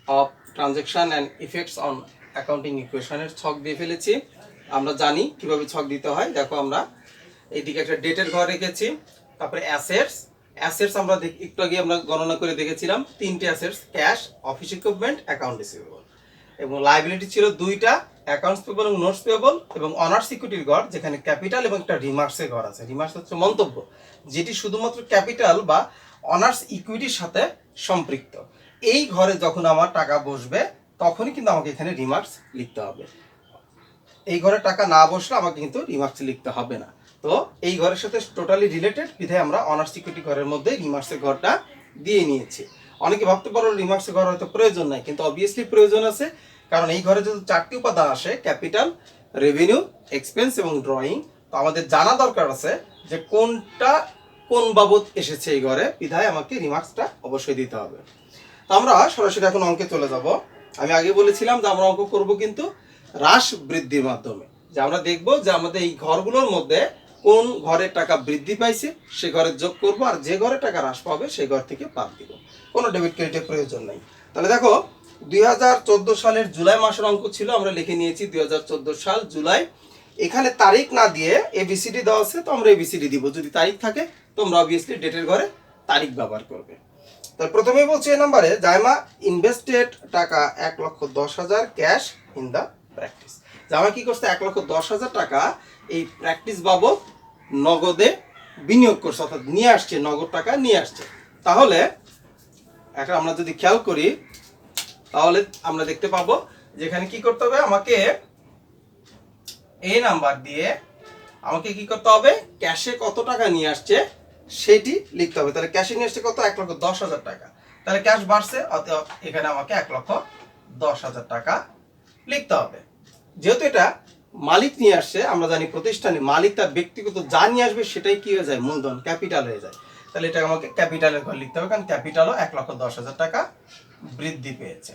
Speaker 1: of transaction and effects on accounting ইকুয়েশনের ছক দিয়ে ফেলেছি। আমরা জানি কিভাবে ছক দিতে হয়। দেখো আমরা এইদিকে একটা ডেটের ঘর রেখেছি, তারপরে অ্যাসেটস আমরা একটু আগে আমরা গণনা করে দেখেছিলাম 3টে assets, cash, office equipment, account receivable. এবং লাইবিলিটি ছিল 2টা, অ্যাকাউন্টস পেয়েবল এবং নোটস পেয়েবল। এবং অনার্স ইকুইটির ঘর যেখানে ক্যাপিটাল এবং একটা রিমার্কসের ঘর আছে। রিমার্কস হচ্ছে মন্তব্য, যেটি শুধুমাত্র ক্যাপিটাল বা অনার্স ইকুইটির সাথে সম্পৃক্ত। এই ঘরে যখন আমার টাকা বসবে তখনই কিন্তু আমাকে এখানে রিমার্কস লিখতে হবে। এই ঘরে টাকা না বসলে আমাকে কিন্তু রিমার্কস লিখতে হবে না। তো এই ঘরের সাথে টোটালি রিলেটেড বিধায় আমরা অনার্স ইকুইটি ঘরের মধ্যে রিমার্কসের ঘরটা দিয়ে নিয়েছি। অনেকে ভাবতে পারো রিমার্কসের ঘর হয়তো প্রয়োজন নাই, কিন্তু অবভিয়াসলি প্রয়োজন আছে, কারণ এই ঘরে যদি 4টি উপাদান আসে, ক্যাপিটাল, রেভিনিউ, এক্সপেন্স এবং ড্রয়িং। তো আমাদের জানা দরকার আছে যে কোনটা কোন বাবদ এসেছে এই ঘরে, বিধায় আমাকে রিমার্কসটা অবশ্যই দিতে হবে। তো আমরা সরাসরি এখন অঙ্কে চলে যাব। আমি আগে বলেছিলাম যে আমরা অঙ্ক করব কিন্তু হ্রাস বৃদ্ধির মাধ্যমে, যে আমরা দেখব যে আমাদের এই ঘরগুলোর মধ্যে কোন ঘরের টাকা বৃদ্ধি পাইছে সে ঘরে যোগ করব, আর যে ঘরে টাকা হ্রাস পাবে সেই ঘর থেকে বাদ দিব। কোনো ডেবিট ক্রেডিটের প্রয়োজন নাই। তাহলে দেখো 2014 সালের জুলাই মাসের অঙ্ক ছিল, আমরা লিখে নিয়েছি 2014 সাল জুলাই। এখানে তারিখ না দিয়ে এবিসিডি দেওয়া আছে, তো আমরা এবিসিডি দিব। যদি তারিখ থাকে তোমরা অবভিয়াসলি ডেটের ঘরে তারিখ ব্যবহার করবে। তার প্রথমেই বলছি এই নাম্বারে, জাইমা ইনভেস্টেড টাকা 1,10,000 cash in the practice. Zaima কি করছে, 1,10,000 টাকা এই প্র্যাকটিস বাবদ নগদে বিনিয়োগ করছে, অর্থাৎ নিয়ে আসছে, নগদ টাকা নিয়ে আসছে। তাহলে এখন আমরা যদি খেয়াল করি তাহলে আমরা দেখতে পাবো যেখানে কি করতে হবে, আমাকে এই নাম্বার দিয়ে আমাকে কি করতে হবে, ক্যাশে কত টাকা নিয়ে আসছে সেটি লিখতে হবে। তাহলে ক্যাশে নিয়ে আসছে কত, 1,10,000 টাকা। তাহলে ক্যাশ বাড়ছে, অতএব এখানে আমাকে 1,10,000 টাকা লিখতে হবে। যেহেতু এটা মালিক নিয়ে আসছে, আমরা জানি প্রতিষ্ঠানে মালিক তার ব্যক্তিগত যা নিয়ে আসবে সেটাই কি হয়ে যায়, মূলধন, ক্যাপিটাল হয়ে যায়। তাহলে এটা আমাকে ক্যাপিটালের ঘর লিখতে হবে, কারণ ক্যাপিটালও 1,10,000 টাকা বৃদ্ধি পেয়েছে।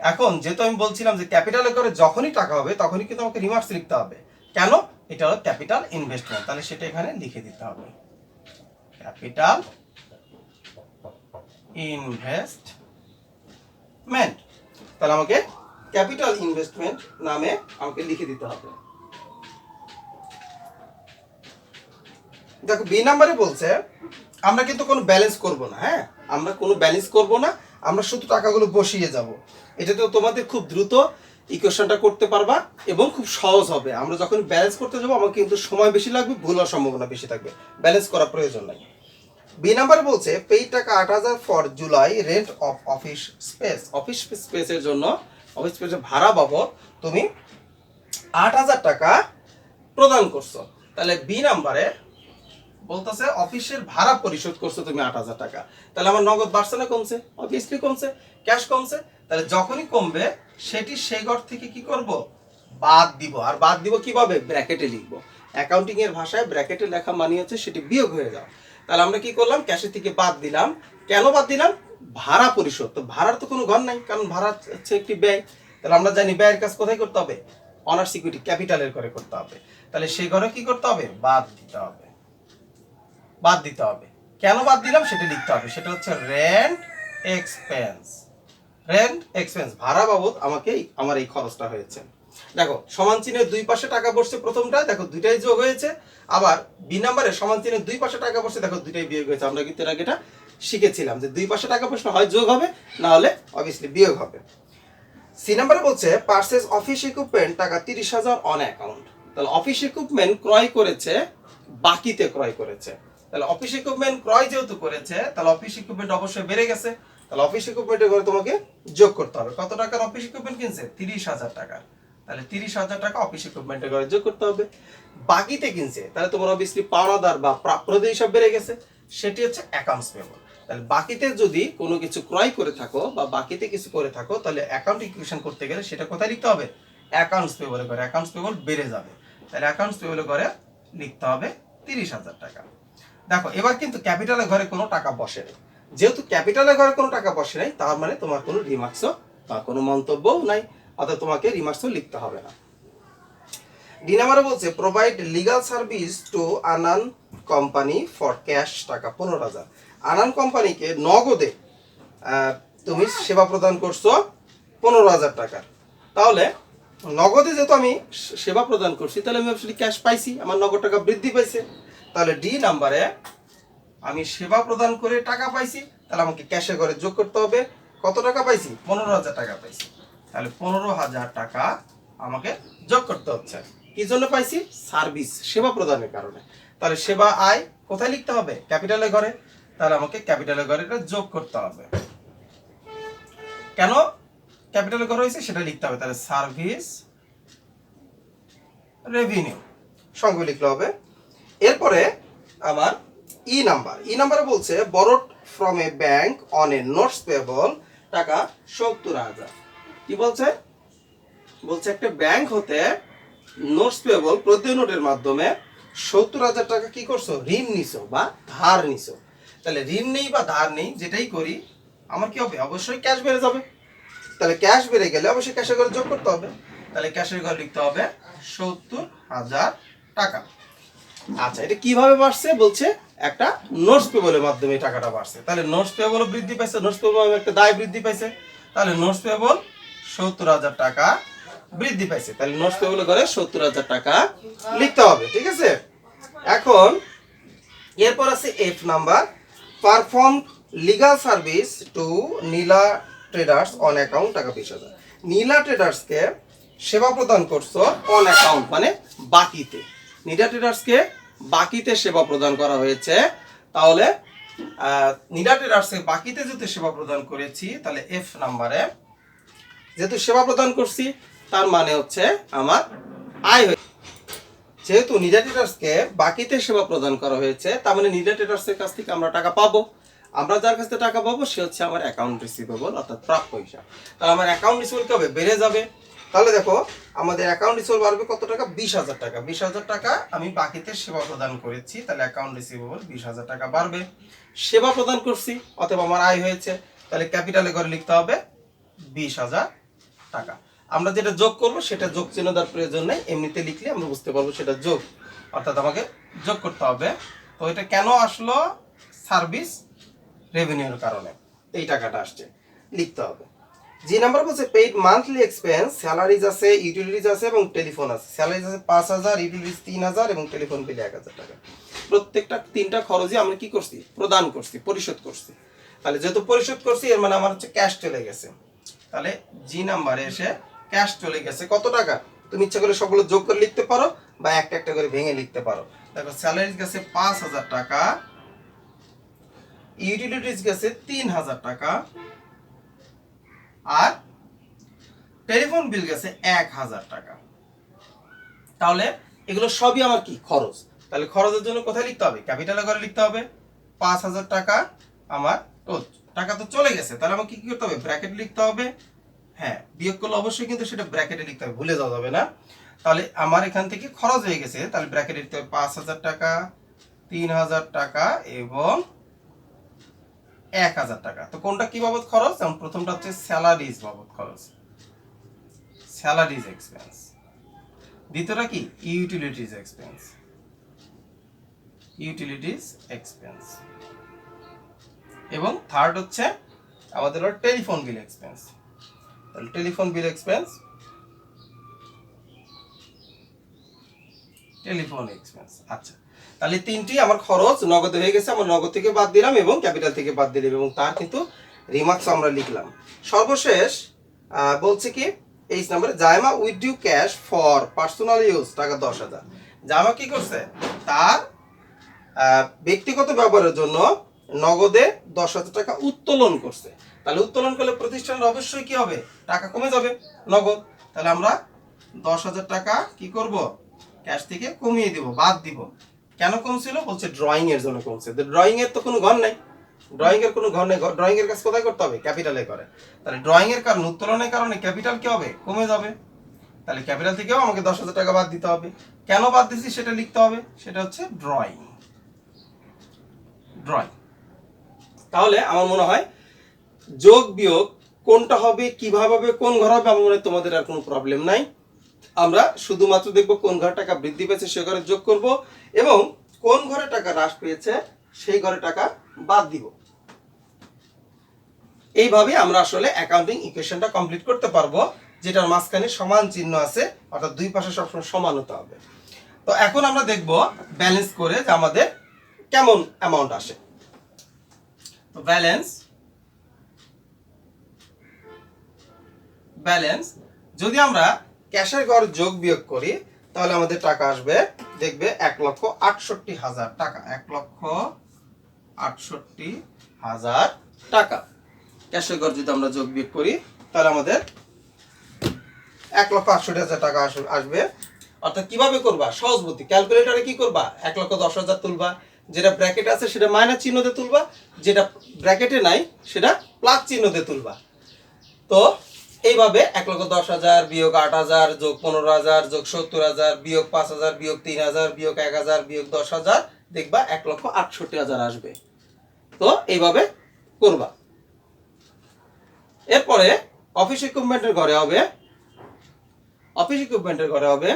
Speaker 1: এখন যেহেতু আমি বলছিলাম যে ক্যাপিটালের ঘরে যখনই টাকা হবে তখনই কিন্তু আমাকে রিমার্কস লিখতে হবে। কেন, এটা হলো ক্যাপিটাল ইনভেস্টমেন্ট, তাহলে সেটা এখানে লিখে দিতে হবে, ক্যাপিটাল ইনভেস্টমেন্ট। তাহলে আমাকে ক্যাপিটাল ইনভেস্টমেন্ট নামে আমাকে লিখে দিতে হবে। দেখো বি নাম্বারে বলছে আমরা কিন্তু কোনো ব্যালেন্স করব না। হ্যাঁ, আমরা কোনো ব্যালেন্স করব না, আমরা শুধু টাকাগুলো বসিয়ে যাব। এটা তো তোমাদের খুব দ্রুত ইকুয়েশনটা করতে পারবা এবং খুব সহজ হবে। আমরা যখন ব্যালেন্স করতে যাবো আমাকে কিন্তু সময় বেশি লাগবে, ভুল হওয়ার সম্ভাবনা বেশি থাকবে, ব্যালেন্স করার প্রয়োজন নাই। বি নাম্বার বলছে পে টাকা 8,000 for July rent of office space. Office স্পেসের জন্য, অফিস স্পেসের ভাড়া বাবদ তুমি 8,000 টাকা প্রদান করছো। তাহলে বি নাম্বারে বলতেছে অফিসের ভাড়া পরিশোধ করছো তুমি 8,000 টাকা। তাহলে আমার নগদ বাড়ছে না কমছে? অবভিয়াসলি কমছে, ক্যাশ কমছে। তাহলে যখনই কমবে সেটি সেই ঘর থেকে কি করব, বাদ দিব। আর বাদ দিব কিভাবে, ব্র্যাকেটে লিখব। অ্যাকাউন্টিং এর ভাষায় ব্র্যাকেটে লেখা মানে হচ্ছে সেটি বিয়োগ হয়ে যাও। তাহলে আমরা কি করলাম, ক্যাশের থেকে বাদ দিলাম। কেন বাদ দিলাম, ভাড়া পরিশোধ। তো ভাড়ার তো কোনো ঘর নাই, কারণ ভাড়া হচ্ছে একটি ব্যয়। তাহলে আমরা জানি ব্যয়ের কাজ কোথায় করতে হবে, অনার্স ইকুইটি ক্যাপিটালের ঘরে করতে হবে। তাহলে সেই ঘরে কি করতে হবে, বাদ দিতে হবে, বাদ দিতে হবে। কেন বাদ দিলাম সেটা লিখতে হবে, সেটা হচ্ছে রেন্ট এক্সপেন্স। রেন্ট এক্সপেন্স, ভাড়া বাবদ আমাকে আমার এই খরচটা হয়েছে। দেখো সমান চিহ্নের দুই পাশে টাকা বসছে, প্রথমটা দেখো দুইটাই যোগ হয়েছে। আবার বি নাম্বারে সমান চিহ্নের দুই পাশে টাকা বসছে, দেখো দুইটাই বিয়োগ হয়েছে। আমরা কিন্তু এর আগে এটা শিখেছিলাম যে দুই পাশে টাকা বসলে হয় যোগ হবে, না হলে অবভিয়াসলি বিয়োগ হবে। সি নাম্বারে বলছে পারচেজ অফিস ইকুইপমেন্ট টাকা 30,000 অন অ্যাকাউন্ট। তাহলে অফিস ইকুইপমেন্ট ক্রয় করেছে, বাকিতে ক্রয় করেছে। তাহলে অফিস ইকুইপমেন্ট ক্রয় যেহেতু করেছে, তাহলে অফিস ইকুইপমেন্ট অবশ্যই বেড়ে গেছে। তাহলে অফিস ইকুইপমেন্টের ঘরে তোমাকে যোগ করতে হবে। কত টাকার অফিস ইকুইপমেন্ট কিনছে, 30,000 টাকা। তাহলে 30,000 টাকা অফিস ইকুইপমেন্টের ঘরে যোগ করতে হবে। বাকিতে কিনছে, তাহলে তোমার অবভিয়াসলি পাওনাদার বা প্রাপ্যদের হিসাব বেড়ে গেছে, সেটি হচ্ছে অ্যাকাউন্টস পেয়েবল। তাহলে বাকিতে যদি কোনো কিছু ক্রয় করে থাকো বা বাকিতে কিছু করে থাকো, তাহলে অ্যাকাউন্ট ইকুয়েশন করতে গেলে সেটা কোথায় লিখতে হবে, অ্যাকাউন্টস পেয়েবলের ঘরে। অ্যাকাউন্টস পেয়েবল বেড়ে যাবে, তাহলে অ্যাকাউন্টস পেয়েবলের ঘরে লিখতে হবে 30,000 টাকা। দেখো এবার কিন্তু ক্যাপিটালের ঘরে কোনো টাকা বসে নেই। যেহেতু ক্যাপিটালের ঘরে কোনো টাকা বসে নাই, তার মানে তোমার কোনো রিমার্কসও বা কোনো মন্তব্যও নাই, অর্থাৎ তোমাকে রিমার্কসও লিখতে হবে না। ডি নাম্বারে বলছে provide legal service to Anan company for cash টাকা 15,000। আনান কোম্পানিকে নগদে তুমি সেবা প্রদান করছো 15,000 টাকার। তাহলে নগদে যেহেতু আমি সেবা প্রদান করছি, তাহলে আমি অবশ্যই ক্যাশ পাইছি, আমার নগদ টাকা বৃদ্ধি পাইছে। তাহলে ডি নাম্বারে আমি সেবা প্রদান করে টাকা পাইছি, তাহলে আমাকে ক্যাশে ঘরে যোগ করতে হবে। কত টাকা পাইছি, 15,000 টাকা পাইছি। তাহলে 15,000 টাকা আমাকে যোগ করতে হচ্ছে। কি জন্য পাইছি, সার্ভিস, সেবা প্রদানের কারণে। তাহলে সেবা আয় কোথায় লিখতে হবে, ক্যাপিটালের ঘরে। তাহলে আমাকে ক্যাপিটালের ঘরে এটা যোগ করতে হবে। কেন ক্যাপিটালের ঘর হয়েছে সেটা লিখতে হবে। তাহলে সার্ভিস রেভিনিউ সঙ্গে লিখতে হবে। এরপরে আমার ই নাম্বারে বলছে borrowed from a bank on a notes payable টাকা 70,000। কি বলছে, বলছে একটা ব্যাংক হতে নোটস পেয়েবল প্রতি নোটের মাধ্যমে 70,000 টাকা কি করছো, ঋণ নিছো বা ধার নিছো। তাহলে ঋণ নেই বা ধার নেই, যেটাই করি আমার কি হবে, অবশ্যই ক্যাশ বেড়ে যাবে। তাহলে ক্যাশ বেড়ে গেলে অবশ্যই ক্যাশের ঘরে যোগ করতে হবে। তাহলে ক্যাশের ঘরে লিখতে হবে 70,000 টাকা। আচ্ছা, এটা কিভাবে বাড়ছে বলছে, একটা নোটস পেবলের মাধ্যমে এই টাকাটা বাড়ছে। তাহলে নোটস পেবল বৃদ্ধি পাইছে, নোটস পেবল একটা দায় বৃদ্ধি পাইছে। তাহলে নোটস পেবল 70,000 টাকা বৃদ্ধি পাইছে। তাহলে নোটস পেবল করে 70,000 টাকা লিখতে হবে, ঠিক আছে। এখন এরপর আছে F number, perform legal service two Nila traders on account টাকা 20,000। নীলা ট্রেডার্সকে সেবা প্রদান করছো অন অ্যাকাউন্ট মানে বাকিতে। নীলা ট্রেডার্সকে বাকিতে সেবা প্রদান করা হয়েছে। তাহলে নীলা ট্রেডার্সকে বাকিতে যেহেতু সেবা প্রদান করেছি, তাহলে এফ নাম্বারে যেহেতু সেবা প্রদান করছি, তার মানে হচ্ছে আমার আয় হয়েছে। যেহেতু নীলা ট্রেডার্সকে বাকিতে সেবা প্রদান করা হয়েছে, তার মানে নীলা ট্রেডার্সের কাছ থেকে আমরা টাকা পাবো। আমরা যার কাছ থেকে টাকা পাবো সে হচ্ছে আমার অ্যাকাউন্ট রিসিভেবল, অর্থাৎ প্রাপ্য হিসাব। তাহলে আমার অ্যাকাউন্ট রিসিভেবল কি হবে, বেড়ে যাবে। তাহলে দেখো আমাদের অ্যাকাউন্ট রিসিভেবল বাড়বে কত টাকা, 20,000 টাকা। 20,000 টাকা আমি বাকিতে সেবা প্রদান করেছি, তাহলে অ্যাকাউন্ট রিসিভেবল 20,000 টাকা বাড়বে। সেবা প্রদান করছি, অথবা আমার আয় হয়েছে, তাহলে ক্যাপিটালে করে লিখতে হবে 20,000 টাকা। আমরা যেটা যোগ করব সেটা যোগ চিহ্ন দেওয়ার প্রয়োজন নেই, এমনিতে লিখলে আমরা বুঝতে পারবো সেটা যোগ, অর্থাৎ আমাকে যোগ করতে হবে। তো এটা কেন আসলো, সার্ভিস রেভিনিউর কারণে এই টাকাটা আসছে, লিখতে হবে। জি নাম্বার বলছে পেইড মান্থলি এক্সপেন্স, স্যালারিজ আছে, ইউটিলিটিজ আছে এবং টেলিফোন আছে। স্যালারিজ আছে 5,000, ইউটিলিটিজ 3,000 এবং টেলিফোন বিল 1,000 টাকা। প্রত্যেকটা তিনটা খরচই আমরা কি করছি, প্রদান করছি, পরিশোধ করছি। তাহলে যেহেতু পরিশোধ করছি, এর মানে আমার হচ্ছে ক্যাশ চলে গেছে। তাহলে জি নাম্বারে এসে ক্যাশ চলে গেছে কত টাকা, তুমি ইচ্ছা করলে সবগুলো যোগ করে লিখতে পারো বা একটা একটা করে ভেঙে লিখতে পারো। দেখো স্যালারিজ গেছে 5,000 টাকা, ইউটিলিটিস গেছে 3,000 টাকা, আর টেলিফোন বিল গেছে 1,000 টাকা। তাহলে এগুলো সবই আমার কি, খরচ। তাহলে খরচের জন্য কোথায় লিখতে হবে, ক্যাপিটালে করে লিখতে হবে। 5,000 টাকা আমার টাকা তো চলে গেছে, তাহলে আমাকে কি করতে হবে, ব্র্যাকেট লিখতে হবে। হ্যাঁ, বিয়োগ করলে অবশ্যই কিন্তু সেটা ব্র্যাকেটে লিখতে হবে, ভুলে যাওয়া যাবে না। তাহলে আমার এখান থেকে খরচ হয়ে গেছে, তাহলে ব্র্যাকেটে লিখতে হবে 5,000 টাকা, 3,000 টাকা এবং 1,000 টাকা। তো কোনটা কি বাবদ খরচ, যেমন প্রথমটা হচ্ছে স্যালারিজ বাবদ খরচ, স্যালারিজ এক্সপেন্স। দ্বিতীয়টা কি, ইউটিলিটিজ এক্সপেন্স, ইউটিলিটিজ এক্সপেন্স। এবং থার্ড হচ্ছে আমাদের টেলিফোন বিল এক্সপেন্স। তাহলে telephone bill expense, telephone expense. আচ্ছা, তাহলে তিনটি আমার খরচ নগদে হয়ে গেছে, আমরা নগদ থেকে বাদ দিলাম এবং ক্যাপিটাল থেকে বাদ দিলাম, এবং তার কিন্তু রিমার্কস আমরা লিখলাম। সর্বশেষ বলছে কি, এই নাম্বারে Zaima withdraw cash for personal use টাকা 10,000। জায়মা কি করছে, তার ব্যক্তিগত ব্যবহারের জন্য নগদে 10,000 টাকা উত্তোলন করছে। তাহলে উত্তোলন করলে প্রতিষ্ঠানের অবশ্যই কি হবে, টাকা কমে যাবে নগদ। তাহলে আমরা 10,000 টাকা কি করব, ক্যাশ থেকে কমিয়ে দিব, বাদ দিব। কেন কমছিল, বলছে ড্রয়িং এর জন্য কমছে। ড্রয়িং এর তো কোনো ঘর নাই, ড্রয়িং এর কোনো ঘর নেই, ড্রয়িং এর কাজ কোথায় করতে হবে, ক্যাপিটালে করে। তাহলে ড্রয়িং এর কারণে, উত্তোলনের কারণে ক্যাপিটাল কি হবে, কমে যাবে। তাহলে ক্যাপিটাল থেকেও আমাকে 10,000 টাকা বাদ দিতে হবে। কেন বাদ দিচ্ছি সেটা লিখতে হবে, সেটা হচ্ছে ড্রয়িং, ড্রয়িং। তাহলে আমার মনে হয় যোগ বিয়োগ কোনটা হবে, কিভাবে হবে, কোন ঘর হবে, আমার মনে হয় তোমাদের আর কোনো প্রবলেম নাই। আমরা শুধুমাত্র দেখব কোন ঘরে টাকা বৃদ্ধি পেয়েছে সে ঘরে যোগ করব, এবং কোন ঘরে টাকা হ্রাস পেয়েছে সেই ঘরে টাকা বাদ দিব। এইভাবে আমরা আসলে অ্যাকাউন্টিং ইকুয়েশনটা কমপ্লিট করতে পারবো, যেটার মাঝখানে সমান চিহ্ন আছে, অর্থাৎ দুই পাশে সবসময় সমান হতে হবে। তো এখন আমরা দেখব ব্যালেন্স করে যে আমাদের কেমন অ্যামাউন্ট আসে। তো ব্যালেন্স যদি আমরা ক্যাশের ঘর যোগ বিয়োগ করি, তাহলে আমাদের টাকা আসবে, দেখবে 1,68,000 টাকা, 1,68,000 টাকা। ক্যাশের ঘর যদি আমরা যোগ বিয়োগ করি, তাহলে আমাদের 1,68,000 টাকা আসবে। অর্থাৎ কিভাবে করবা, সহজ বুদ্ধি, ক্যালকুলেটরে কি করবা, 1,10,000 তুলবা, যেটা ব্র্যাকেটে আছে সেটা মাইনাস চিহ্ন দিয়ে তুলবা, যেটা ব্র্যাকেটে নাই সেটা প্লাস চিহ্ন দিয়ে তুলবা। তো এইভাবে 1,10,000 বিয়োগ 8,000 যোগ 15,000 যোগ 70,000 বিয়োগ 5,000 বিয়োগ 3,000 বিয়োগ 1,000 বিয়োগ 10,000 দেখবা 1,68,000 আসবে। তো এইভাবে করবা। এরপরে অফিস ইকুইপমেন্টের ঘরে হবে, অফিস ইকুইপমেন্টের ঘরে হবে,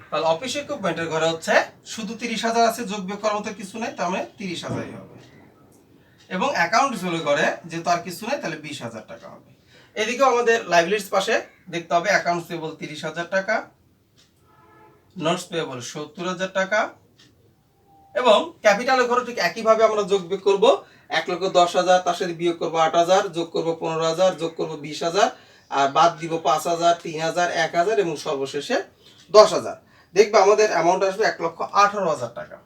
Speaker 1: তাহলে অফিস ইকুইপমেন্টের ঘরে হচ্ছে শুধু 30,000 আছে, যোগ বিয়োগ করার মতো কিছু নেই, তার মানে 30,000ই হবে। এবং অ্যাকাউন্ট রিসিভেবল ঘরে যেহেতু আর কিছু নেই, তাহলে 20,000 টাকা হবে। এদিকেও আমাদের লাইবিলিটিস পাশে দেখতে হবে অ্যাকাউন্টস পেয়েবল 30,000 টাকা, নোটস পেয়েবল 70,000 টাকা, এবং ক্যাপিটালের ঘরে ঠিক একইভাবে আমরা যোগ বিয়োগ করবো। 1,10,000 তার সাথে বিয়োগ করবো 8,000, যোগ করবো 15,000, যোগ করবো 20,000, আর বাদ দিব 5,000, 3,000, 1,000 এবং সর্বশেষে 10,000। দেখবে আমাদের অ্যামাউন্ট আসবে 1,18,000 টাকা,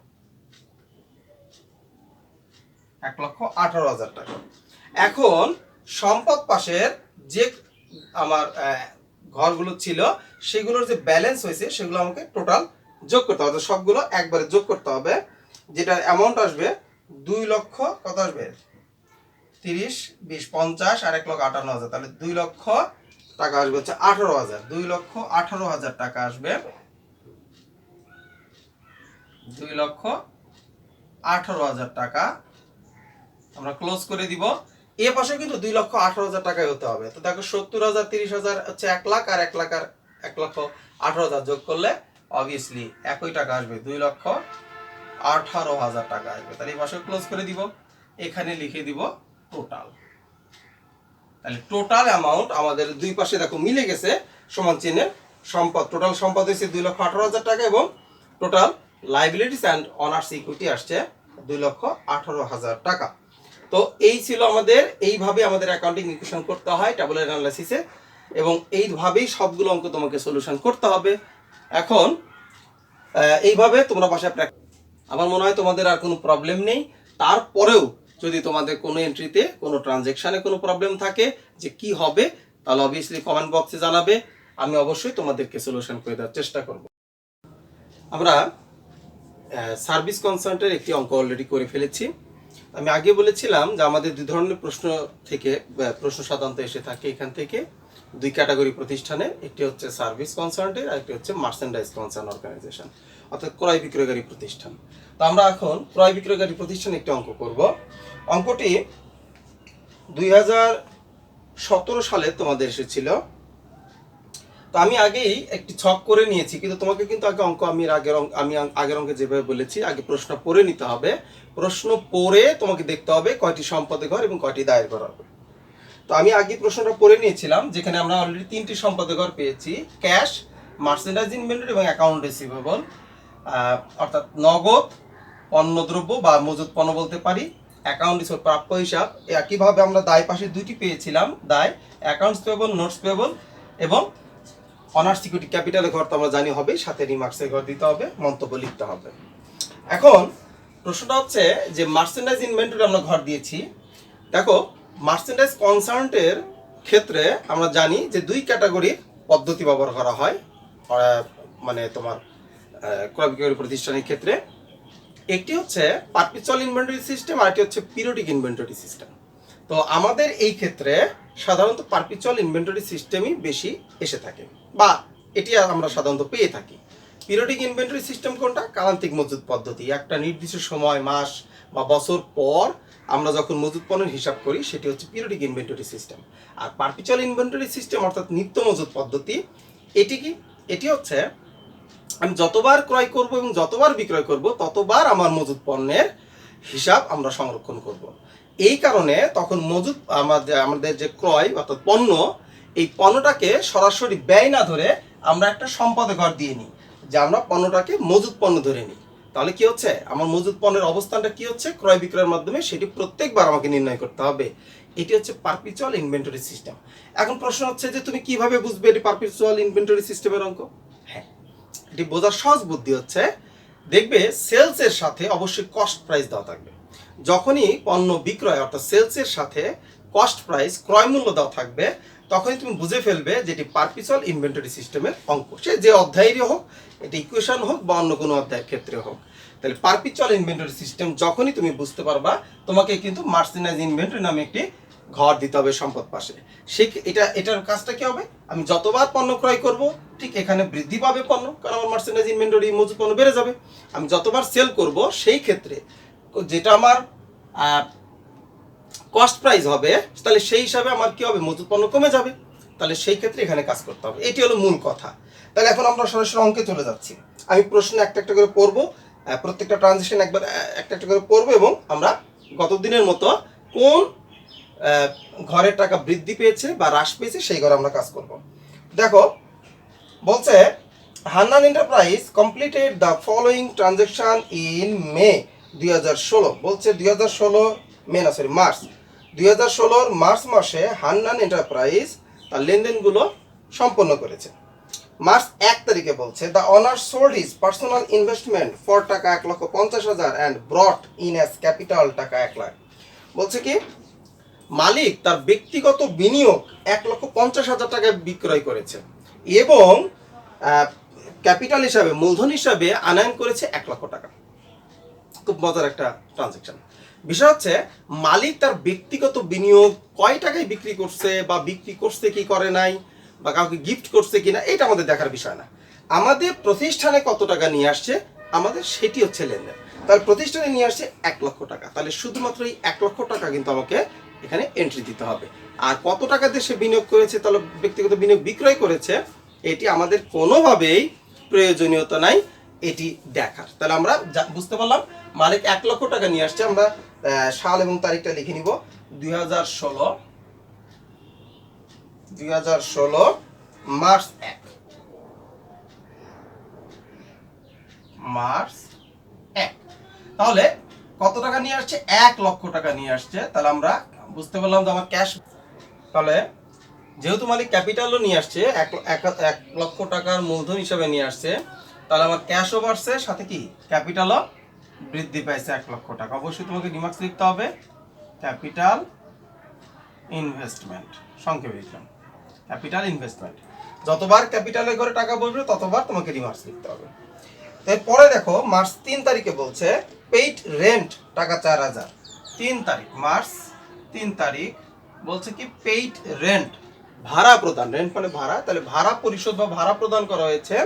Speaker 1: 1,18,000 টাকা। এখন সম্পদ পাশের যে আমার ঘরগুলো ছিল সেগুলোর যে ব্যালেন্স হয়েছে সেগুলো আমাকে টোটাল যোগ করতে হবে, সবগুলো একবারে যোগ করতে হবে। যেটা অ্যামাউন্ট আসবে 2 লক্ষ, কত আসবে 30, 20, 50 আর 1,58,000, তাহলে 2 লক্ষ টাকা আসবে হচ্ছে 18,000, 2,18,000 টাকা আসবে, 2,18,000 টাকা আমরা ক্লোজ করে দিব। এ পাশে কিন্তু 2,18,000 টাকাই হতে হবে। তো দেখো 70,000, 30,000 হচ্ছে 1 লাখ, আর 1 লাখ আর 1,18,000 যোগ করলে অবভিয়াসলি একই টাকা আসবে, 2,18,000 টাকা আসবে। তাহলে এই পাশে ক্লোজ করে দিব, এখানে লিখে দিব টোটাল। তাহলে টোটাল অ্যামাউন্ট আমাদের দুই পাশে দেখো মিলে গেছে, সমান চিহ্নের সম্পদ, টোটাল সম্পদ হয়েছে 2,18,000 টাকা, এবং total liabilities and honours equity আসছে 2,18,000 টাকা। তো এই ছিল আমাদের, এইভাবে আমাদের অ্যাকাউন্টিং ইকুয়েশন করতে হয় ট্যাবুলার অ্যানালাইসিসে, এবং এইভাবেই সবগুলো অঙ্ক তোমাকে সলিউশন করতে হবে। এখন এইভাবে তোমরা বাসায় আমার মনে হয় তোমাদের আর কোনো প্রবলেম নেই। তারপরেও যদি তোমাদের কোনো এন্ট্রিতে কোনো ট্রানজ্যাকশানে কোনো প্রবলেম থাকে যে কি হবে, তাহলে অবভিয়াসলি কমেন্ট বক্সে জানাবে, আমি অবশ্যই তোমাদেরকে সলিউশন করে দেওয়ার চেষ্টা করব। আমরা সার্ভিস কনসার্টের একটি অঙ্ক অলরেডি করে ফেলেছি। আমি আগে বলেছিলাম যে আমাদের দুই ধরনের প্রশ্ন থেকে প্রশ্ন সাধারণত এসে থাকে এখান থেকে, দুই ক্যাটাগরি প্রতিষ্ঠানে, একটি হচ্ছে সার্ভিস কনসার্টের আর একটি হচ্ছে মার্চেন্ডাইজ কনসার্ন অর্গানাইজেশন, অর্থাৎ ক্রয় বিক্রয়কারী প্রতিষ্ঠান। তো আমরা এখন ক্রয় বিক্রয়কারী প্রতিষ্ঠানে একটি অঙ্ক করব। অঙ্কটি 2017 সালে তোমাদের এসেছিল। তো আমি আগেই একটি ছক করে নিয়েছি, কিন্তু তোমাকে কিন্তু আগে অঙ্ক আমি আগের অঙ্কে যেভাবে বলেছি, আগে প্রশ্ন পড়ে নিতে হবে। প্রশ্ন পড়ে তোমাকে দেখতে হবে কয়টি সম্পদের ঘর এবং কয়টি দায়ের ঘর হবে। তো আমি আগে প্রশ্নটা পড়ে নিয়েছিলাম, যেখানে আমরা অলরেডি 3টি সম্পদের ঘর পেয়েছি, ক্যাশ, মার্চেন্ডাইজ ইনভেন্টরি এবং অ্যাকাউন্ট রিসিভেবল, অর্থাৎ নগদ, পণ্যদ্রব্য বা মজুত পণ্য বলতে পারি, অ্যাকাউন্ট রিসিভেবল প্রাপ্য হিসাব। একইভাবে আমরা দায় পাশে দুইটি পেয়েছিলাম, দায়, অ্যাকাউন্টস পেয়েবল, নোটস পেয়েবল, এবং অনার্স ইকুইটি ক্যাপিটালের ঘর তো আমরা জানি হবে, সাথে রিমার্কসের ঘর দিতে হবে, মন্তব্য লিখতে হবে। এখন প্রশ্নটা হচ্ছে যে মার্চেন্ডাইজ ইনভেন্টরি আমরা ঘর দিয়েছি। দেখো মার্চেন্ডাইজ কনসার্টের ক্ষেত্রে আমরা জানি যে দুই ক্যাটাগরির পদ্ধতি ব্যবহার করা হয়, মানে তোমার ক্রয় বিক্রয় প্রতিষ্ঠানের ক্ষেত্রে। একটি হচ্ছে পারপিচুয়াল ইনভেন্টরি সিস্টেম, আর একটি হচ্ছে পিরিয়ডিক ইনভেন্টরি সিস্টেম। তো আমাদের এই ক্ষেত্রে সাধারণত পারপিচুয়াল ইনভেন্টরি সিস্টেমই বেশি এসে থাকে, বা এটি আমরা সাধারণত পেয়ে থাকি। পিরিয়ডিক ইনভেন্টরি সিস্টেম কোনটা? কালান্তিক মজুত পদ্ধতি। একটা নির্দিষ্ট সময়, মাস বা বছর পর আমরা যখন মজুত পণ্যের হিসাব করি সেটি হচ্ছে পিরিয়ডিক ইনভেন্টরি সিস্টেম। আর পারপিচুয়াল ইনভেন্টরি সিস্টেম অর্থাৎ নিত্য মজুত পদ্ধতি, এটি কি? এটি হচ্ছে আমি যতবার ক্রয় করব এবং যতবার বিক্রয় করব ততবার আমার মজুত পণ্যের হিসাব আমরা সংরক্ষণ করব। এই কারণে তখন মজুত আমাদের যে ক্রয় অর্থাৎ পণ্য, এই পণ্যটাকে সরাসরি ব্যয় না ধরে আমরা একটা সম্পদে ঘর দিয়ে নিই, যে আমরা পণ্যটাকে মজুত পণ্য ধরে নিই। তাহলে কি হচ্ছে, আমার মজুত পণ্যের অবস্থানটা কি হচ্ছে, ক্রয় বিক্রয়ের মাধ্যমে সেটি প্রত্যেকবার আমাকে নির্ণয় করতে হবে। এটি হচ্ছে পারপিচুয়াল ইনভেন্টরি সিস্টেম। এখন প্রশ্ন হচ্ছে যে তুমি কিভাবে বুঝবে এটি পারপিচুয়াল ইনভেন্টরি সিস্টেমের অঙ্ক? হ্যাঁ, এটি বোঝার সহজ বুদ্ধি হচ্ছে, দেখবে সেলসের সাথে অবশ্যই কস্ট প্রাইস দেওয়া থাকবে। যখনই পণ্য বিক্রয় অর্থাৎ সেলসের সাথে কস্ট প্রাইস, ক্রয় মূল্য দেওয়া থাকবে, তখনই তুমি বুঝে ফেলবে যে এটি পারপিচুয়াল ইনভেন্টরি সিস্টেমের অঙ্ক। সে যে অধ্যায়েরই হোক, এটি ইকুয়েশন হোক বা অন্য কোনো অধ্যায়ের ক্ষেত্রে হোক। তাহলে পারপিচুয়াল ইনভেন্টরি সিস্টেম যখনই তুমি বুঝতে পারবা, তোমাকে কিন্তু মার্চেন্ডাইজ ইনভেন্টরি নামে একটি ঘর দিতে হবে সম্পদ পাশে। এটার কাজটা কি হবে, আমি যতবার পণ্য ক্রয় করব ঠিক এখানে বৃদ্ধি পাবে পণ্য, কারণ আমার মার্চেন্ডাইজ ইনভেন্টরি মজুত পণ্য বেড়ে যাবে। আমি যতবার সেল করব সেই ক্ষেত্রে যেটা আমার কস্ট প্রাইস হবে, তাহলে সেই হিসাবে আমার কি হবে, মজুত পণ্য কমে যাবে। তাহলে সেই ক্ষেত্রে এখানে কাজ করতে হবে, এটি হলো মূল কথা। তাহলে এখন আমরা সরাসরি অঙ্কে চলে যাচ্ছি। আমি প্রশ্ন একটা একটা করে পড়বো, প্রত্যেকটা ট্রানজিশন একবার একটা একটা করে পড়বো, এবং আমরা গত দিনের মতো কোন ঘরের টাকা বৃদ্ধি পেয়েছে বা হ্রাস পেয়েছে সেই ঘরে আমরা কাজ করব। দেখো বলছে Hannan enterprise completed the following transaction in May 2016। বলছে 2016 মে না সরি মার্চ 2016 মার্চ মাসে হান্নান এন্টারপ্রাইজ তার লেনদেনগুলো সম্পন্ন করেছে। মার্চ 1 তারিখে বলছে the honour sold his personal investment for টাকা 1,50,000 and brought in as capital টাকা 1 লাখ। বলছে কি মালিক তার ব্যক্তিগত বিনিয়োগ 1,50,000 টাকায় বিক্রয় করেছে এবং ক্যাপিটাল হিসাবে মূলধন হিসাবে আনয়ন করেছে 1 লক্ষ টাকা। খুব মজার একটা ট্রানজাকশন। বিষয় হচ্ছে মালিক তার ব্যক্তিগত বিনিয়োগ কয় টাকায় বিক্রি করছে, বা বিক্রি করছে কি করে নাই, বা কাউকে গিফট করছে কিনা, এটা আমাদের দেখার বিষয় না। আমাদের প্রতিষ্ঠানে কত টাকা নিয়ে আসছে আমাদের সেটি হচ্ছে লেনদেন। তাহলে প্রতিষ্ঠানে নিয়ে আসছে 1 লক্ষ টাকা, তাহলে শুধুমাত্র এই 1 লক্ষ টাকা কিন্তু আমাকে এখানে এন্ট্রি দিতে হবে। আর কত টাকা দিয়ে সে বিনিয়োগ করেছে, তাহলে ব্যক্তিগত বিনিয়োগ বিক্রয় করেছে, এটি আমাদের কোনোভাবেই প্রয়োজনীয়তা নাই এটি দেখার। তাহলে আমরা বুঝতে পারলাম মালিক 1 লক্ষ টাকা নিয়ে আসছে। আমরা সাল এবং তারিখটা লিখে নিব, 2016 মার্চ 1 মার্চ 1। তাহলে কত টাকা নিয়ে আসছে, 1 লক্ষ টাকা নিয়ে আসছে। তাহলে আমরা বুঝতে পারলাম যে আমার ক্যাশ, তাহলে যেহেতু মালিক ক্যাপিটালও নিয়ে আসছে 1 লক্ষ টাকার মূলধন হিসাবে নিয়ে আসছে, তাহলে আমার ক্যাশও বাড়ছে, সাথে কি ক্যাপিটালও বৃদ্ধি পাইছে 1 লক্ষ টাকা। অবশ্যই তোমাকে রিমার্কস লিখতে হবে, ক্যাপিটাল ইনভেস্টমেন্ট, সংক্ষেপে লিখলাম ক্যাপিটাল ইনভেস্টমেন্ট। যতবার ক্যাপিটালের ঘরে টাকা বসবে ততবার তোমাকে রিমার্কস লিখতে হবে। এরপরে দেখো মার্চ 3 তারিখে বলছে পেইড রেন্ট টাকা 4,000। 3 তারিখ মার্চ 3 তারিখ বলছে কি পেইড রেন্ট, ভাড়া প্রদান, রেন্ট মানে ভাড়া, তাহলে ভাড়া পরিশোধ বা ভাড়া প্রদান করা হয়েছে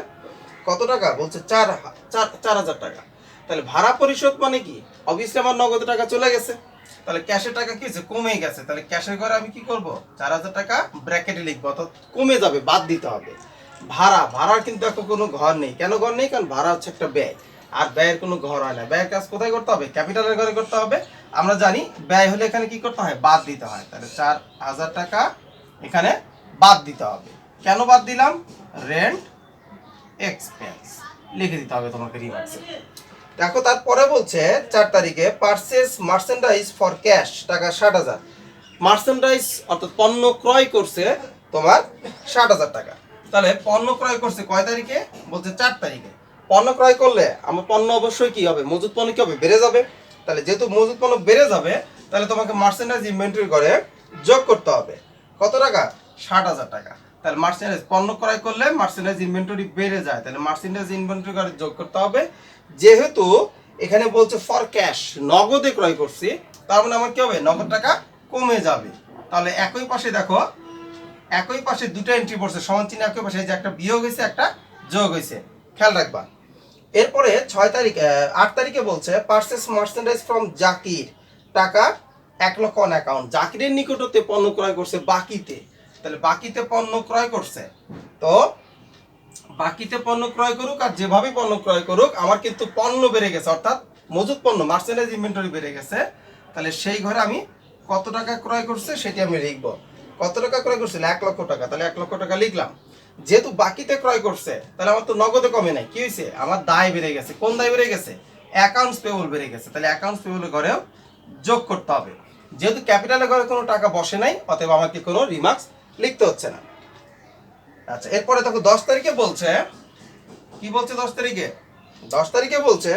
Speaker 1: কত টাকা, বলছে 4,000 টাকা। তাহলে ভাড়া পরিশোধ মানে কি, অবভিয়াসলি আমার নগদ টাকা চলে গেছে, তাহলে ক্যাশের টাকা কি হয়েছে, কমে গেছে। তাহলে ক্যাশের ঘরে আমি কি করব, 4,000 টাকা ব্র্যাকেটে লিখবো, অর্থাৎ কমে যাবে, বাদ দিতে হবে। ভাড়ার কিন্তু এখন কোনো ঘর নেই। কেন ঘর নেই, কারণ ভাড়া হচ্ছে একটা ব্যয়, আর ব্যয়ের কোনো ঘর হয় না। ব্যয়ের কাজ কোথায় করতে হবে, ক্যাপিটালের ঘরে করতে হবে। আমরা জানি ব্যয় হলে এখানে কি করতে হয়, বাদ দিতে হয়। তাহলে 4,000 টাকা এখানে বাদ দিতে হবে। কেন বাদ দিলাম, রেন্ট এক্সপেন্স লিখে দিতে হবে তোমাকে রিমার্কসে। দেখো তারপরে বলছে 4 তারিখে পারচেজ মার্চেন্ডাইজ ফর ক্যাশ টাকা 60,000। মার্চেন্ডাইজ অর্থাৎ পণ্য ক্রয় করছে তোমার 60,000 টাকা। তাহলে পণ্য ক্রয় করছে কয় তারিখে, বলছে 4 তারিখে। পণ্য ক্রয় করলে আমার পণ্য অবশ্যই কি হবে, মজুত পণ্য কি হবে, বেড়ে যাবে। তাহলে যেহেতু মজুত পণ্য বেড়ে যাবে, তাহলে তোমাকে মার্চেন্ডাইজ ইনভেন্টরি করে যোগ করতে হবে কত টাকা, 60,000 টাকা। তাহলে মার্চেন্ডাইজ পণ্য ক্রয় করলে মার্চেন্ডাইজ ইনভেন্টরি বেড়ে যায়, তাহলে মার্চেন্ডাইজ ইনভেন্টরি করে যোগ করতে হবে। যেহেতু এখানে বলছে ফর ক্যাশ, নগদে ক্রয় করছি, তার মানে আমার কি হবে, নগদ টাকা কমে যাবে। তাহলে একই পাশে দেখো, একই পাশে দুটো এন্ট্রি পড়ছে, সমান চিহ্ন একই পাশে, যে একটা বিয়োগ হয়েছে একটা যোগ হয়েছে, খেয়াল রাখবা। এরপরে 8 তারিখে বলছে পারচেজ মার্চেন্ডাইজ ফ্রম জাকির টাকা 1 লক্ষ অন অ্যাকাউন্ট। জাকিরের নিকট হতে পণ্য ক্রয় করছে বাকিতে, তাহলে বাকিতে পণ্য ক্রয় করছে, তো বাকিতে পণ্য ক্রয় করুক আর যেভাবে পণ্য ক্রয় করুক, আমার কিন্তু পণ্য বেড়ে গেছে, অর্থাৎ মজুত পণ্য মার্চেন্ডাইজ ইনভেন্টরি বেড়ে গেছে। তাহলে সেই ঘরে আমি কত টাকা ক্রয় করছে সেটি আমি লিখব। কত টাকা ক্রয় করছিল, 1 লক্ষ টাকা, তাহলে 1 লক্ষ টাকা লিখলাম। যেহেতু বাকিতে ক্রয় করছে, তাহলে আমার তো নগদে কমে নাই, কি হয়েছে, আমার দায় বেড়ে গেছে। কোন দায় বেড়ে গেছে, অ্যাকাউন্টস পেবল বেড়ে গেছে, তাহলে অ্যাকাউন্টস পেবলের ঘরেও যোগ করতে হবে। যেহেতু ক্যাপিটালের ঘরে কোনো টাকা বসে নাই, অতএব আমাকে কোনো রিমার্কস লিখতে হচ্ছে না। আচ্ছা, এরপরে দেখো 10 তারিখে বলছে কি বলছে, 10 তারিখে বলছে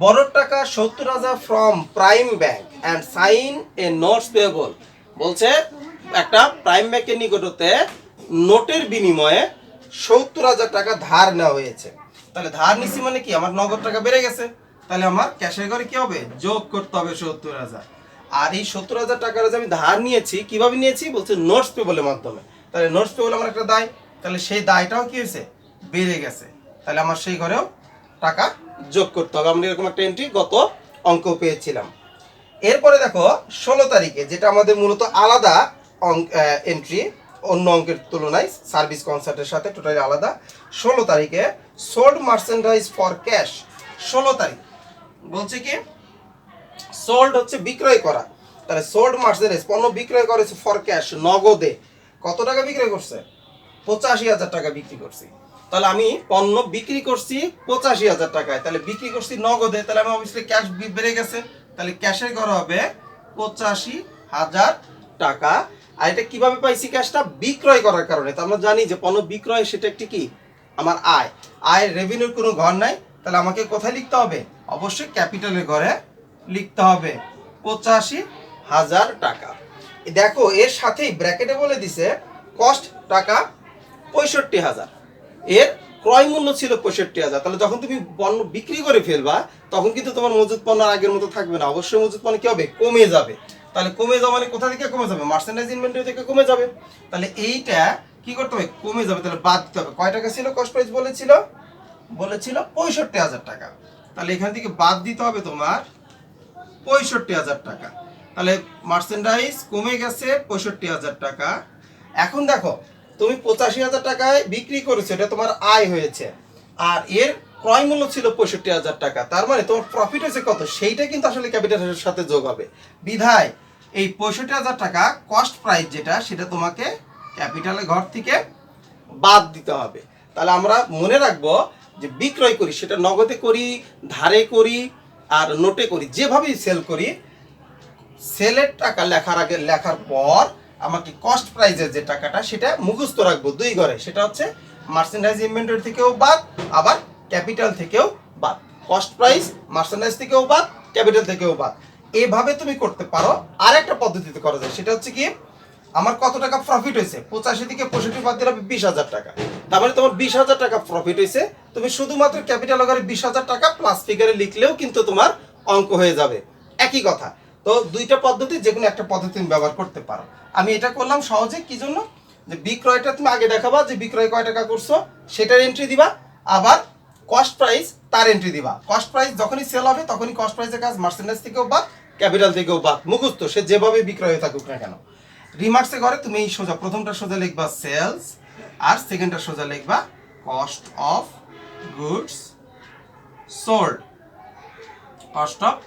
Speaker 1: বড় টাকা 70,000 from prime bank and sign a notes payable. বলছে একটা প্রাইম ব্যাংকের নিকটতে নোটের বিনিময়ে 70,000 টাকা ধার নেওয়া হয়েছে। তাহলে ধার নিছি মানে কি, আমার নগদ টাকা বেড়ে গেছে, তাহলে আমার ক্যাশের ঘরে কি হবে, যোগ করতে হবে 70,000। আর এই 70,000 টাকার যে আমি ধার নিয়েছি কিভাবে নিয়েছি বলছে নোটস পেবলের মাধ্যমে। তাহলে নোটস পেবল আমার একটা দায়, তাহলে সেই দায়টাও কি হয়েছে, বেড়ে গেছে। তাহলে আমার সেই ঘরেও টাকা যোগ করতে হবে। আমরা এরকম একটা এন্ট্রি গত অঙ্ক পেয়েছিলাম। এরপরে দেখো 16 তারিখে, যেটা আমাদের মূলত আলাদা এন্ট্রি অন্য অঙ্কের তুলনায়, সার্ভিস কনসার্টের সাথে টোটালি আলাদা। 16 তারিখে সোল্ড মার্চেন্ডাইজ ফর ক্যাশ। 16 তারিখ বলছে কি, সোল্ড হচ্ছে বিক্রয় করা, তাহলে সোল্ড মার্চেন্ডাইজ পণ্য বিক্রয় করেছে ফর ক্যাশ, নগদে। কত টাকা বিক্রয় করছে, 85,000 টাকা বিক্রি করছি। তাহলে আমি পণ্য বিক্রি করছি 85,000 টাকায়, তাহলে বিক্রি করছি নগদে, তাহলে আমি অবশ্যই ক্যাশ বেড়ে গেছে, তাহলে ক্যাশের ঘর হবে 85,000 টাকা। আর এটা কিভাবে পাইছি, ক্যাশটা বিক্রয় করার কারণে। তো আমরা জানি যে পণ্য বিক্রয় সেটা একটি কি, আমার আয়, আয়ের রেভিনিউর কোনো ঘর নাই, তাহলে আমাকে কোথায় লিখতে হবে, অবশ্যই ক্যাপিটালের ঘরে লিখতে হবে 85,000 টাকা। দেখো এর সাথেই ব্র্যাকেটে বলে দিছে কস্ট টাকা 65,000, এর ক্রয় মূল্য ছিল 65,000। তাহলে যখন তুমি পণ্য বিক্রি করে ফেলবা তখন কিন্তু তোমার মজুত পণ্য আগের মতো থাকবে না, অবশ্যই মজুত পণ্য কি হবে, কমে যাবে। তাহলে কমে যাওয়া মানে কোথা থেকে কমে যাবে, মার্চেন্ডাইজ ইনভেন্টরি থেকে কমে যাবে। তাহলে এইটা কি করতে হবে, কমে যাবে, তাহলে বাদ দিতে হবে। কয় টাকা ছিল কস্ট প্রাইস বলেছিল 65,000 টাকা, তাহলে এখান থেকে বাদ দিতে হবে তোমার 65,000 টাকা। তাহলে মার্চেন্ডাইজ কমে গেছে 65,000 টাকা। এখন দেখো তুমি 85,000 টাকায় বিক্রি করেছো, এটা তোমার আয় হয়েছে, আর এর ক্রয় মূল্য ছিল 65,000 টাকা, তার মানে তোমার প্রফিট হয়েছে কত, সেইটা কিন্তু আসলে ক্যাপিটালের সাথে যোগ হবে। বিধায় এই 65,000 টাকা কস্ট প্রাইস যেটা, সেটা তোমাকে ক্যাপিটালের ঘর থেকে বাদ দিতে হবে। তাহলে আমরা মনে রাখবো যে বিক্রয় করি সেটা নগদে করি, ধারে করি, আর নোটে করি, যেভাবেই সেল করি, সেলের টাকা লেখার আগে লেখার পর আমাকে কস্ট প্রাইজের যে টাকাটা সেটা মুখস্থ রাখবো দুই ঘরে, সেটা হচ্ছে মার্চেন্ডাইজ ইনভেন্টরি থেকেও বাদ, আবার ক্যাপিটাল থেকেও বাদ। কস্ট প্রাইস মার্চেন্ডাইজ থেকেও বাদ, ক্যাপিটাল থেকেও বাদ। এভাবে তুমি করতে পারো। আর একটা পদ্ধতিতে করা যায়, সেটা হচ্ছে কি, আমার কত টাকা প্রফিট হয়েছে, 85 থেকে 65 বাদ দিলে 20,000 টাকা, তার মানে তোমার 20,000 টাকা প্রফিট হয়েছে। তুমি শুধুমাত্র ক্যাপিটাল ঘরে 20,000 টাকা প্লাস ফিগারে লিখলেও কিন্তু তোমার অঙ্ক হয়ে যাবে, একই কথা। তো দুইটা পদ্ধতি, যে কোনো একটা পদ্ধতি তুমি ব্যবহার করতে পারো। আমি এটা করলাম সহজে, কি জন্য, যে বিক্রয়টা তুমি আগে দেখাবা যে বিক্রয় কয় টাকা করছো, সেটার এন্ট্রি দিবা, আবার কস্ট প্রাইস তার এন্ট্রি দিবা। কস্ট প্রাইস যখনই সেল হবে তখনই কস্ট প্রাইসের কাজ মার্চেন্ডাইজ থেকেও বাদ, ক্যাপিটাল থেকেও বাদ, মুখস্থ, সে যেভাবে বিক্রয় হয়ে থাকুক না কেন। রিমার্কসে ঘরে তুমি এই সোজা প্রথমটা সোজা লিখবা সেলস, আর সেকেন্ডটা সোজা লিখবা cost of goods sold, cost of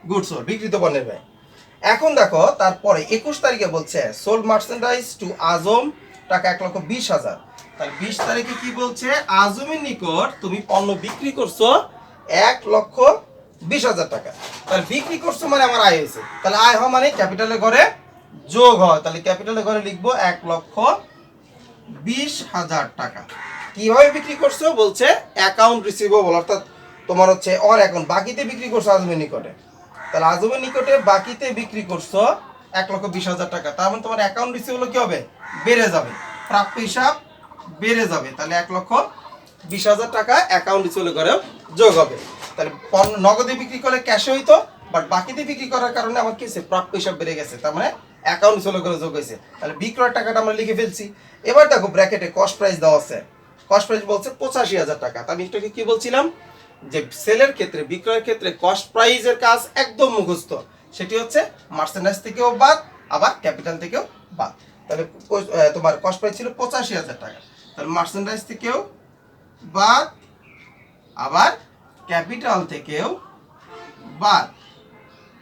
Speaker 1: goods sold, বিক্রিত পণ্যের ব্যয়। এখন দেখো তারপরে 21 তারিখে বলছে সোল্ড মার্চেন্ডাইজ টু আজম টাকা 1,20,000। তাহলে 20 তারিখে কি বলছে, আজমের নিকট তুমি পণ্য বিক্রি করছো 1,20,000 টাকা। তাহলে বিক্রি করছো মানে আমার আয় হয়েছে, তাহলে আয় হওয়া মানে ক্যাপিটালের ঘরে যোগ হয়, তাহলে ক্যাপিটালের ঘরে লিখবো 1,20,000 টাকা। কিভাবে বিক্রি করছো বলছে অ্যাকাউন্ট রিসিভেবল, অর্থাৎ তোমার হচ্ছে অর অ্যাকাউন্ট, বাকিতে বিক্রি করছো আজমের নিকটে। তাহলে আজমের নিকটে বাকিতে বিক্রি করছো 1,20,000 টাকা, তার মানে তোমার অ্যাকাউন্ট রিসিভেবল কি হবে, বেড়ে যাবে, প্রাপ্য হিসাব বেড়ে যাবে। তাহলে 1,20,000 টাকা অ্যাকাউন্ট রিসিভেবল ঘরেও যোগ হবে। তাহলে নগদে বিক্রি করলে ক্যাশে হইতো, বাট বাকিতে বিক্রি করার কারণে আমার কি হয়েছে, প্রাপ্য হিসাব বেড়ে গেছে, তার মানে অ্যাকাউন্ট রিসিভেবল ঘরে যোগ হয়েছে। তাহলে বিক্রয়ের টাকাটা আমরা লিখে ফেলছি। এবার দেখো ব্র্যাকেটে কস্ট প্রাইস দেওয়া আছে, কস্ট প্রাইস বলছে 85,000 টাকা। আমি এটাকে কি বলছিলাম, যে সেলের ক্ষেত্রে, বিক্রয়ের ক্ষেত্রে কস্ট প্রাইসের কাজ একদম মুখস্থ, সেটি হচ্ছে মার্চেন্ডাইজ থেকেও বাদ, আবার ক্যাপিটাল থেকেও বাদ। তাহলে তোমার কস্ট প্রাইস ছিল 85,000 টাকা, তাহলে মার্চেন্ডাইজ থেকেও বাদ, আবার ক্যাপিটাল থেকেও বাদ,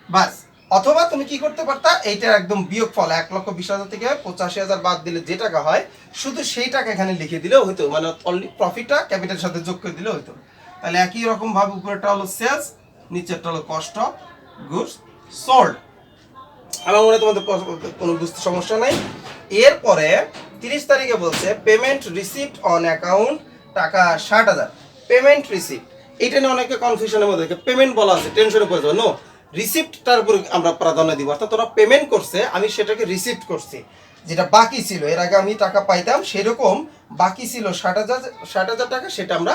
Speaker 1: বাস। অথবা তুমি কি করতে পারতা, এইটার একদম বিয়োগ ফল 1,20,000 থেকে 85,000 বাদ দিলে যে টাকা হয়, শুধু সেই টাকা এখানে লিখে দিলেও হইতো, মানে অনলি প্রফিটটা ক্যাপিটালের সাথে যোগ করে দিলেও হইতো। তাহলে একই রকম ভাবে উপরেরটা হলো সেলস, নিচেরটা হলো কস্ট অফ গুডস সোল্ড। আমার মনে হয় তোমাদের কোনো বুঝতে সমস্যা নাই। এরপরে 30 তারিখে বলছে পেমেন্ট রিসিপ্ট অন অ্যাকাউন্ট টাকা 60,000। পেমেন্ট রিসিপ্ট, এটা নিয়ে অনেকে কনফিউশনের মধ্যে থাকে, পেমেন্ট বলা আছে, টেনশনে পড়ে যাবে, নো, রিসিপ্টটার উপর আমরা প্রাধান্য দিব, অর্থাৎ তোরা পেমেন্ট করছে, আমি সেটাকে রিসিপ্ট করছি, যেটা বাকি ছিল, এর আগে আমি টাকা পাইতাম, সেরকম বাকি ছিল 60,000 টাকা, সেটা আমরা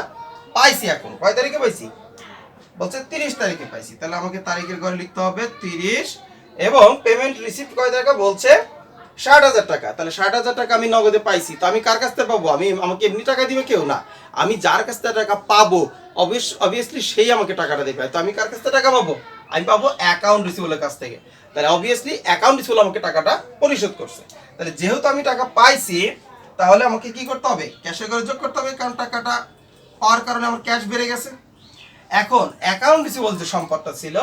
Speaker 1: পাইছি। এখন কয় তারিখে পাইছি বলছে 30 তারিখে পাইছি, তাহলে আমাকে তারিখের ঘরে লিখতে হবে 30, এবং পেমেন্ট রিসিপ্ট কয় টাকা বলছে 60,000 টাকা। তাহলে 60,000 টাকা আমি নগদে পাইছি, তো আমি কার কাছ থেকে পাবো? আমাকে এমনি টাকা দিবে কেউ না, আমি যার কাছ থেকে টাকা পাবো অবভিয়াসলি সেই আমাকে টাকাটা দেবে। তো আমি কার কাছ থেকে টাকা পাবো? আমি পাবো অ্যাকাউন্ট রিসিভেবলের কাছ থেকে। তাহলে অবভিয়াসলি অ্যাকাউন্ট রিসিভেবল আমাকে টাকাটা পরিশোধ করছে। তাহলে যেহেতু আমি টাকা পাইছি, তাহলে আমাকে কি করতে হবে? ক্যাশে করে যোগ করতে হবে, কারণ টাকাটা পাওয়ার কারণে আমার ক্যাশ বেড়ে গেছে। এখন অ্যাকাউন্ট রিসিভেবল যে সম্পদটা ছিল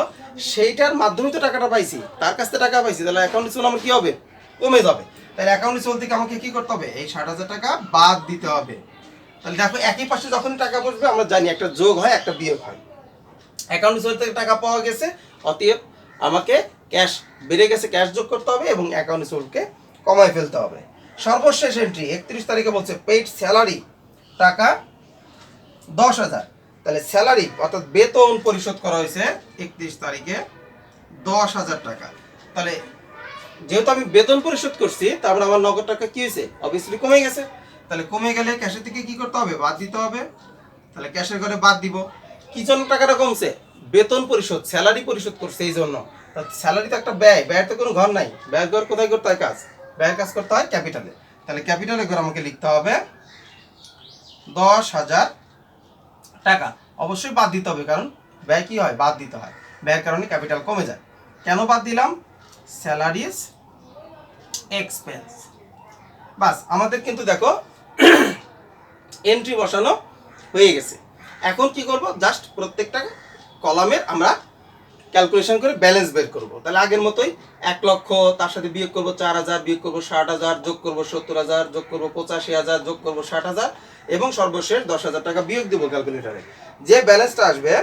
Speaker 1: সেইটার মাধ্যমে তো টাকাটা পাইছি, তার কাছ থেকে টাকা পাইছি, তাহলে অ্যাকাউন্ট রিসিভেবল আমার কি হবে? কমে যাবে। তাহলে অ্যাকাউন্ট রিসিভেবল থেকে আমাকে কি করতে হবে? এই 60,000 টাকা বাদ দিতে হবে। তাহলে দেখো একই পাশে যখন টাকা বসবে আমরা জানি একটা যোগ হয় একটা বিয়োগ হয়। অ্যাকাউন্ট রিসিভেবল থেকে টাকা পাওয়া গেছে, অতএব আমাকে ক্যাশ বেড়ে গেছে, ক্যাশ যোগ করতে হবে এবং অ্যাকাউন্ট রিসিভেবলকে কমায় ফেলতে হবে। সর্বশেষ এন্ট্রি 31 তারিখে বলছে পেইড স্যালারি টাকা 10,000। তাহলে স্যালারি অর্থাৎ বেতন পরিশোধ করা হয়েছে 31 তারিখে 10,000 টাকা। তাহলে যেহেতু আমি বেতন পরিশোধ করছি, তারপরে আমার নগদ টাকা কি হয়েছে? অবভিয়াসলি কমে গেছে। তাহলে কমে গেলে ক্যাশের থেকে কি করতে হবে? বাদ দিতে হবে। তাহলে ক্যাশের ঘরে বাদ দিব। কি জন্য টাকাটা কমছে? বেতন পরিশোধ, স্যালারি পরিশোধ করছে এই জন্য। স্যালারি তো একটা ব্যয়, ব্যয়ের তো কোনো ঘর নাই। ব্যয়ের ঘর কোথায় করতে হয় কাজ? ব্যয়ের কাজ করতে হয় ক্যাপিটালে। তাহলে ক্যাপিটালের ঘর আমাকে লিখতে হবে 10,000 টাকা। অবশ্যই বাদ দিতে হবে, কারণ ব্যয় কি হয়? বাদ দিতে হয়। ব্যয়ের কারণে ক্যাপিটাল কমে যায়। কেন বাদ দিলাম? Salaries expense. বাস, আমাদের কিন্তু দেখো এন্ট্রি বসানো হয়ে গেছে। এখন কি করব? জাস্ট প্রত্যেকটা কলামের আমরা ক্যালকুলেশন করে ব্যালেন্স বের করব। তাহলে আগের মতোই 1 লক্ষ, তার সাথে বিয়োগ করব 4,000, বিয়োগ করব 60,000, যোগ করব 70,000, যোগ করব 85,000, যোগ করব 60,000 এবং সর্বশেষ 10,000 টাকা বিয়োগ দেবো ক্যালকুলেটরে। যে ব্যালেন্সটা আসবে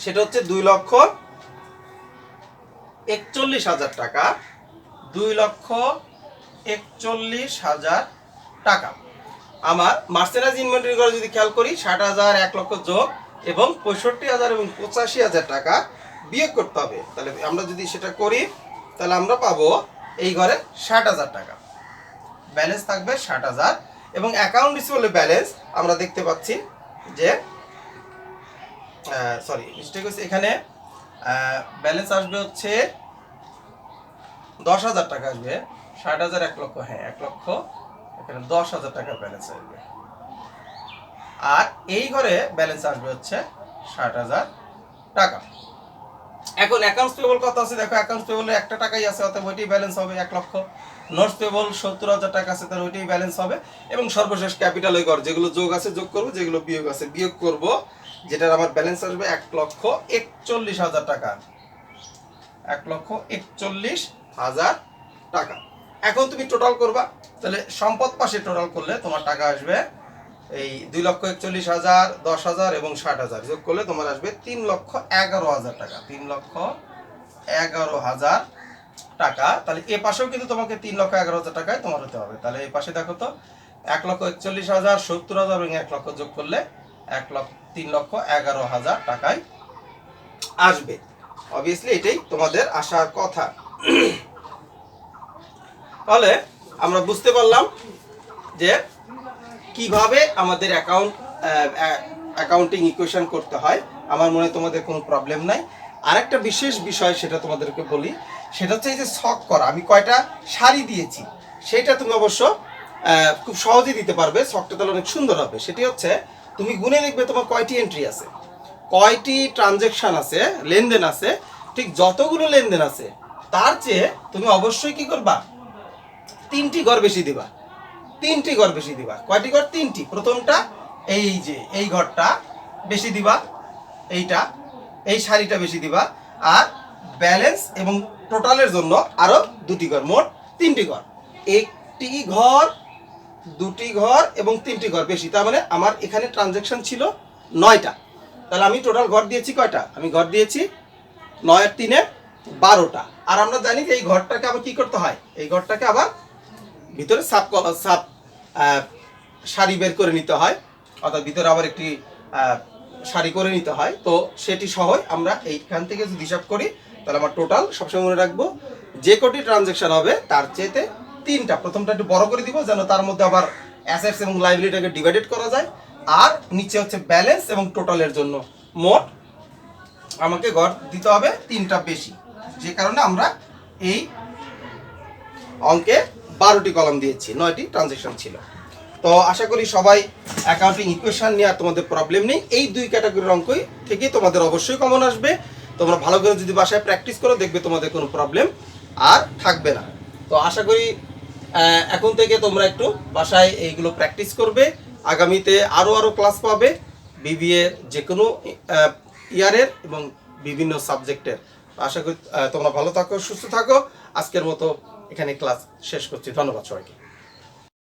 Speaker 1: সেটা হচ্ছে 2,41,000 টাকা। 2,41,000 টাকা। আমার মার্চেন্টাইজ ইনভেন্টরি করে যদি খেয়াল করি 60,000, 1 লক্ষ যোগ এবং 65,000 এবং 85,000 টাকা বিয়োগ করতে হবে। তাহলে আমরা যদি সেটা করি তাহলে আমরা পাবো এই ঘরে 60,000 টাকা ব্যালেন্স থাকবে 60,000। এবং অ্যাকাউন্ট রিসিভেবল ব্যালেন্স আমরা দেখতে পাচ্ছি যে সরি মিস্টেক হয়েছে, এখানে ব্যালেন্স আসবে হচ্ছে 10,000 টাকা আসবে। 60,000 1 লক্ষ, হ্যাঁ 1 লক্ষ, এখানে 10,000 টাকা ব্যালেন্স আসবে। আর এই ঘরে ব্যালেন্স আসবে হচ্ছে 60,000 টাকা। এখন অ্যাকাউন্টস পেবল কত আছে? দেখো অ্যাকাউন্টস পেবলে একটা টাকাই আছে, অর্থাৎ ওইটাই ব্যালেন্স হবে 1 লক্ষ। নোটস পেবল 70,000 টাকা আছে, তার ওইটাই ব্যালেন্স হবে। এবং সর্বশেষ ক্যাপিটাল ওই ঘর, যেগুলো যোগ আছে যোগ করবো, যেগুলো বিয়োগ আছে বিয়োগ করব, যেটার আমার ব্যালেন্স আসবে 1,41,000 টাকা। 1,41,000 টাকা। এখন তুমি টোটাল করবা, তাহলে সম্পদ পাশে টোটাল করলে তোমার টাকা আসবে এই 2,41,000, 10,000 এবং 60,000 যোগ করলে তোমার আসবে 3,11,000 টাকা। 3,11,000 টাকা। তাহলে এ পাশেও কিন্তু তোমাকে 3,11,000 টাকায় তোমার হতে হবে। তাহলে এই পাশে দেখো তো 1,41,000, 70,000 এবং 1 লক্ষ যোগ করলে 3,11,000 টাকায় আসবে। অবভিয়াসলি এটাই তোমাদের আসার কথা। তাহলে আমরা বুঝতে পারলাম যে কিভাবে আমাদের অ্যাকাউন্টিং ইকুয়েশন করতে হয়। আমার মনে হয় তোমাদের কোনো প্রবলেম নাই। আরেকটা বিশেষ বিষয় সেটা তোমাদেরকে বলি, সেটা হচ্ছে এই যে ছক করা, আমি কয়টা সারি দিয়েছি সেটা তুমি অবশ্য খুব সহজেই দিতে পারবে। ছকটা তাহলে অনেক সুন্দর হবে। সেটি হচ্ছে তুমি গুনে দেখবে তোমার কয়টি এন্ট্রি আছে, কয়টি ট্রানজ্যাকশন আছে, লেনদেন আছে। ঠিক যতগুলো লেনদেন আছে তার চেয়ে তুমি অবশ্যই কি করবা? 3টি ঘর বেশি দিবা। 3টি ঘর বেশি দিবা। কয়টি ঘর? 3টি। প্রথমটা এই যে এই ঘরটা বেশি দিবা, এইটা এই সারিটা বেশি দিবা। আর ব্যালেন্স এবং টোটালের জন্য আরো 2টি ঘর, মোট 3টি ঘর। 1টি ঘর, 2টি ঘর এবং 3টি ঘর বেশি। তার মানে আমার এখানে ট্রানজ্যাকশন ছিল 9টা। তাহলে আমি টোটাল ঘর দিয়েছি কয়টা? আমি ঘর দিয়েছি 9 আর 3 12টা। আর আমরা জানি যে এই ঘরটাকে আবার কি করতে হয়? এই ঘরটাকে আবার ভিতরে সাব সারি বের করে নিতে হয়, অর্থাৎ ভিতরে আবার একটি সারি করে নিতে হয়। তো সেটি সহ আমরা এইখান থেকে যদি হিসাব করি তাহলে আমার টোটাল সবসময় মনে রাখবো যে কটি ট্রানজ্যাকশন হবে তার চেয়েতে 3টা। প্রথমটা একটু বড় করে দিব যেন তার মধ্যে আবার অ্যাসেটস এবং লাইবিলিটিকে ডিভাইডেড করা যায়। আর নিচে হচ্ছে ব্যালেন্স এবং টোটালের জন্য মোট আমাকে ঘর দিতে হবে 3টা বেশি। যে কারণে আমরা এই অঙ্কে 12টি কলাম দিয়েছি, 9টি ট্রানজ্যাকশন ছিল। তো আশা করি সবাই অ্যাকাউন্টিং ইকুয়েশন নিয়ে আর তোমাদের প্রবলেম নেই। এই 2 ক্যাটাগরির অঙ্কই থেকেই তোমাদের অবশ্যই কমন আসবে। তোমরা ভালো করে যদি বাসায় প্র্যাকটিস করো দেখবে তোমাদের কোনো প্রবলেম আর থাকবে না। তো আশা করি এখন থেকে তোমরা একটু বাসায় এইগুলো প্র্যাকটিস করবে। আগামীতে আরও ক্লাস পাবে বিবিএ যে কোনো ইয়ারের এবং বিভিন্ন সাবজেক্টের। আশা করি তোমরা ভালো থাকো, সুস্থ থাকো। আজকের মতো এখানে ক্লাস শেষ করছি। ধন্যবাদ সবাইকে।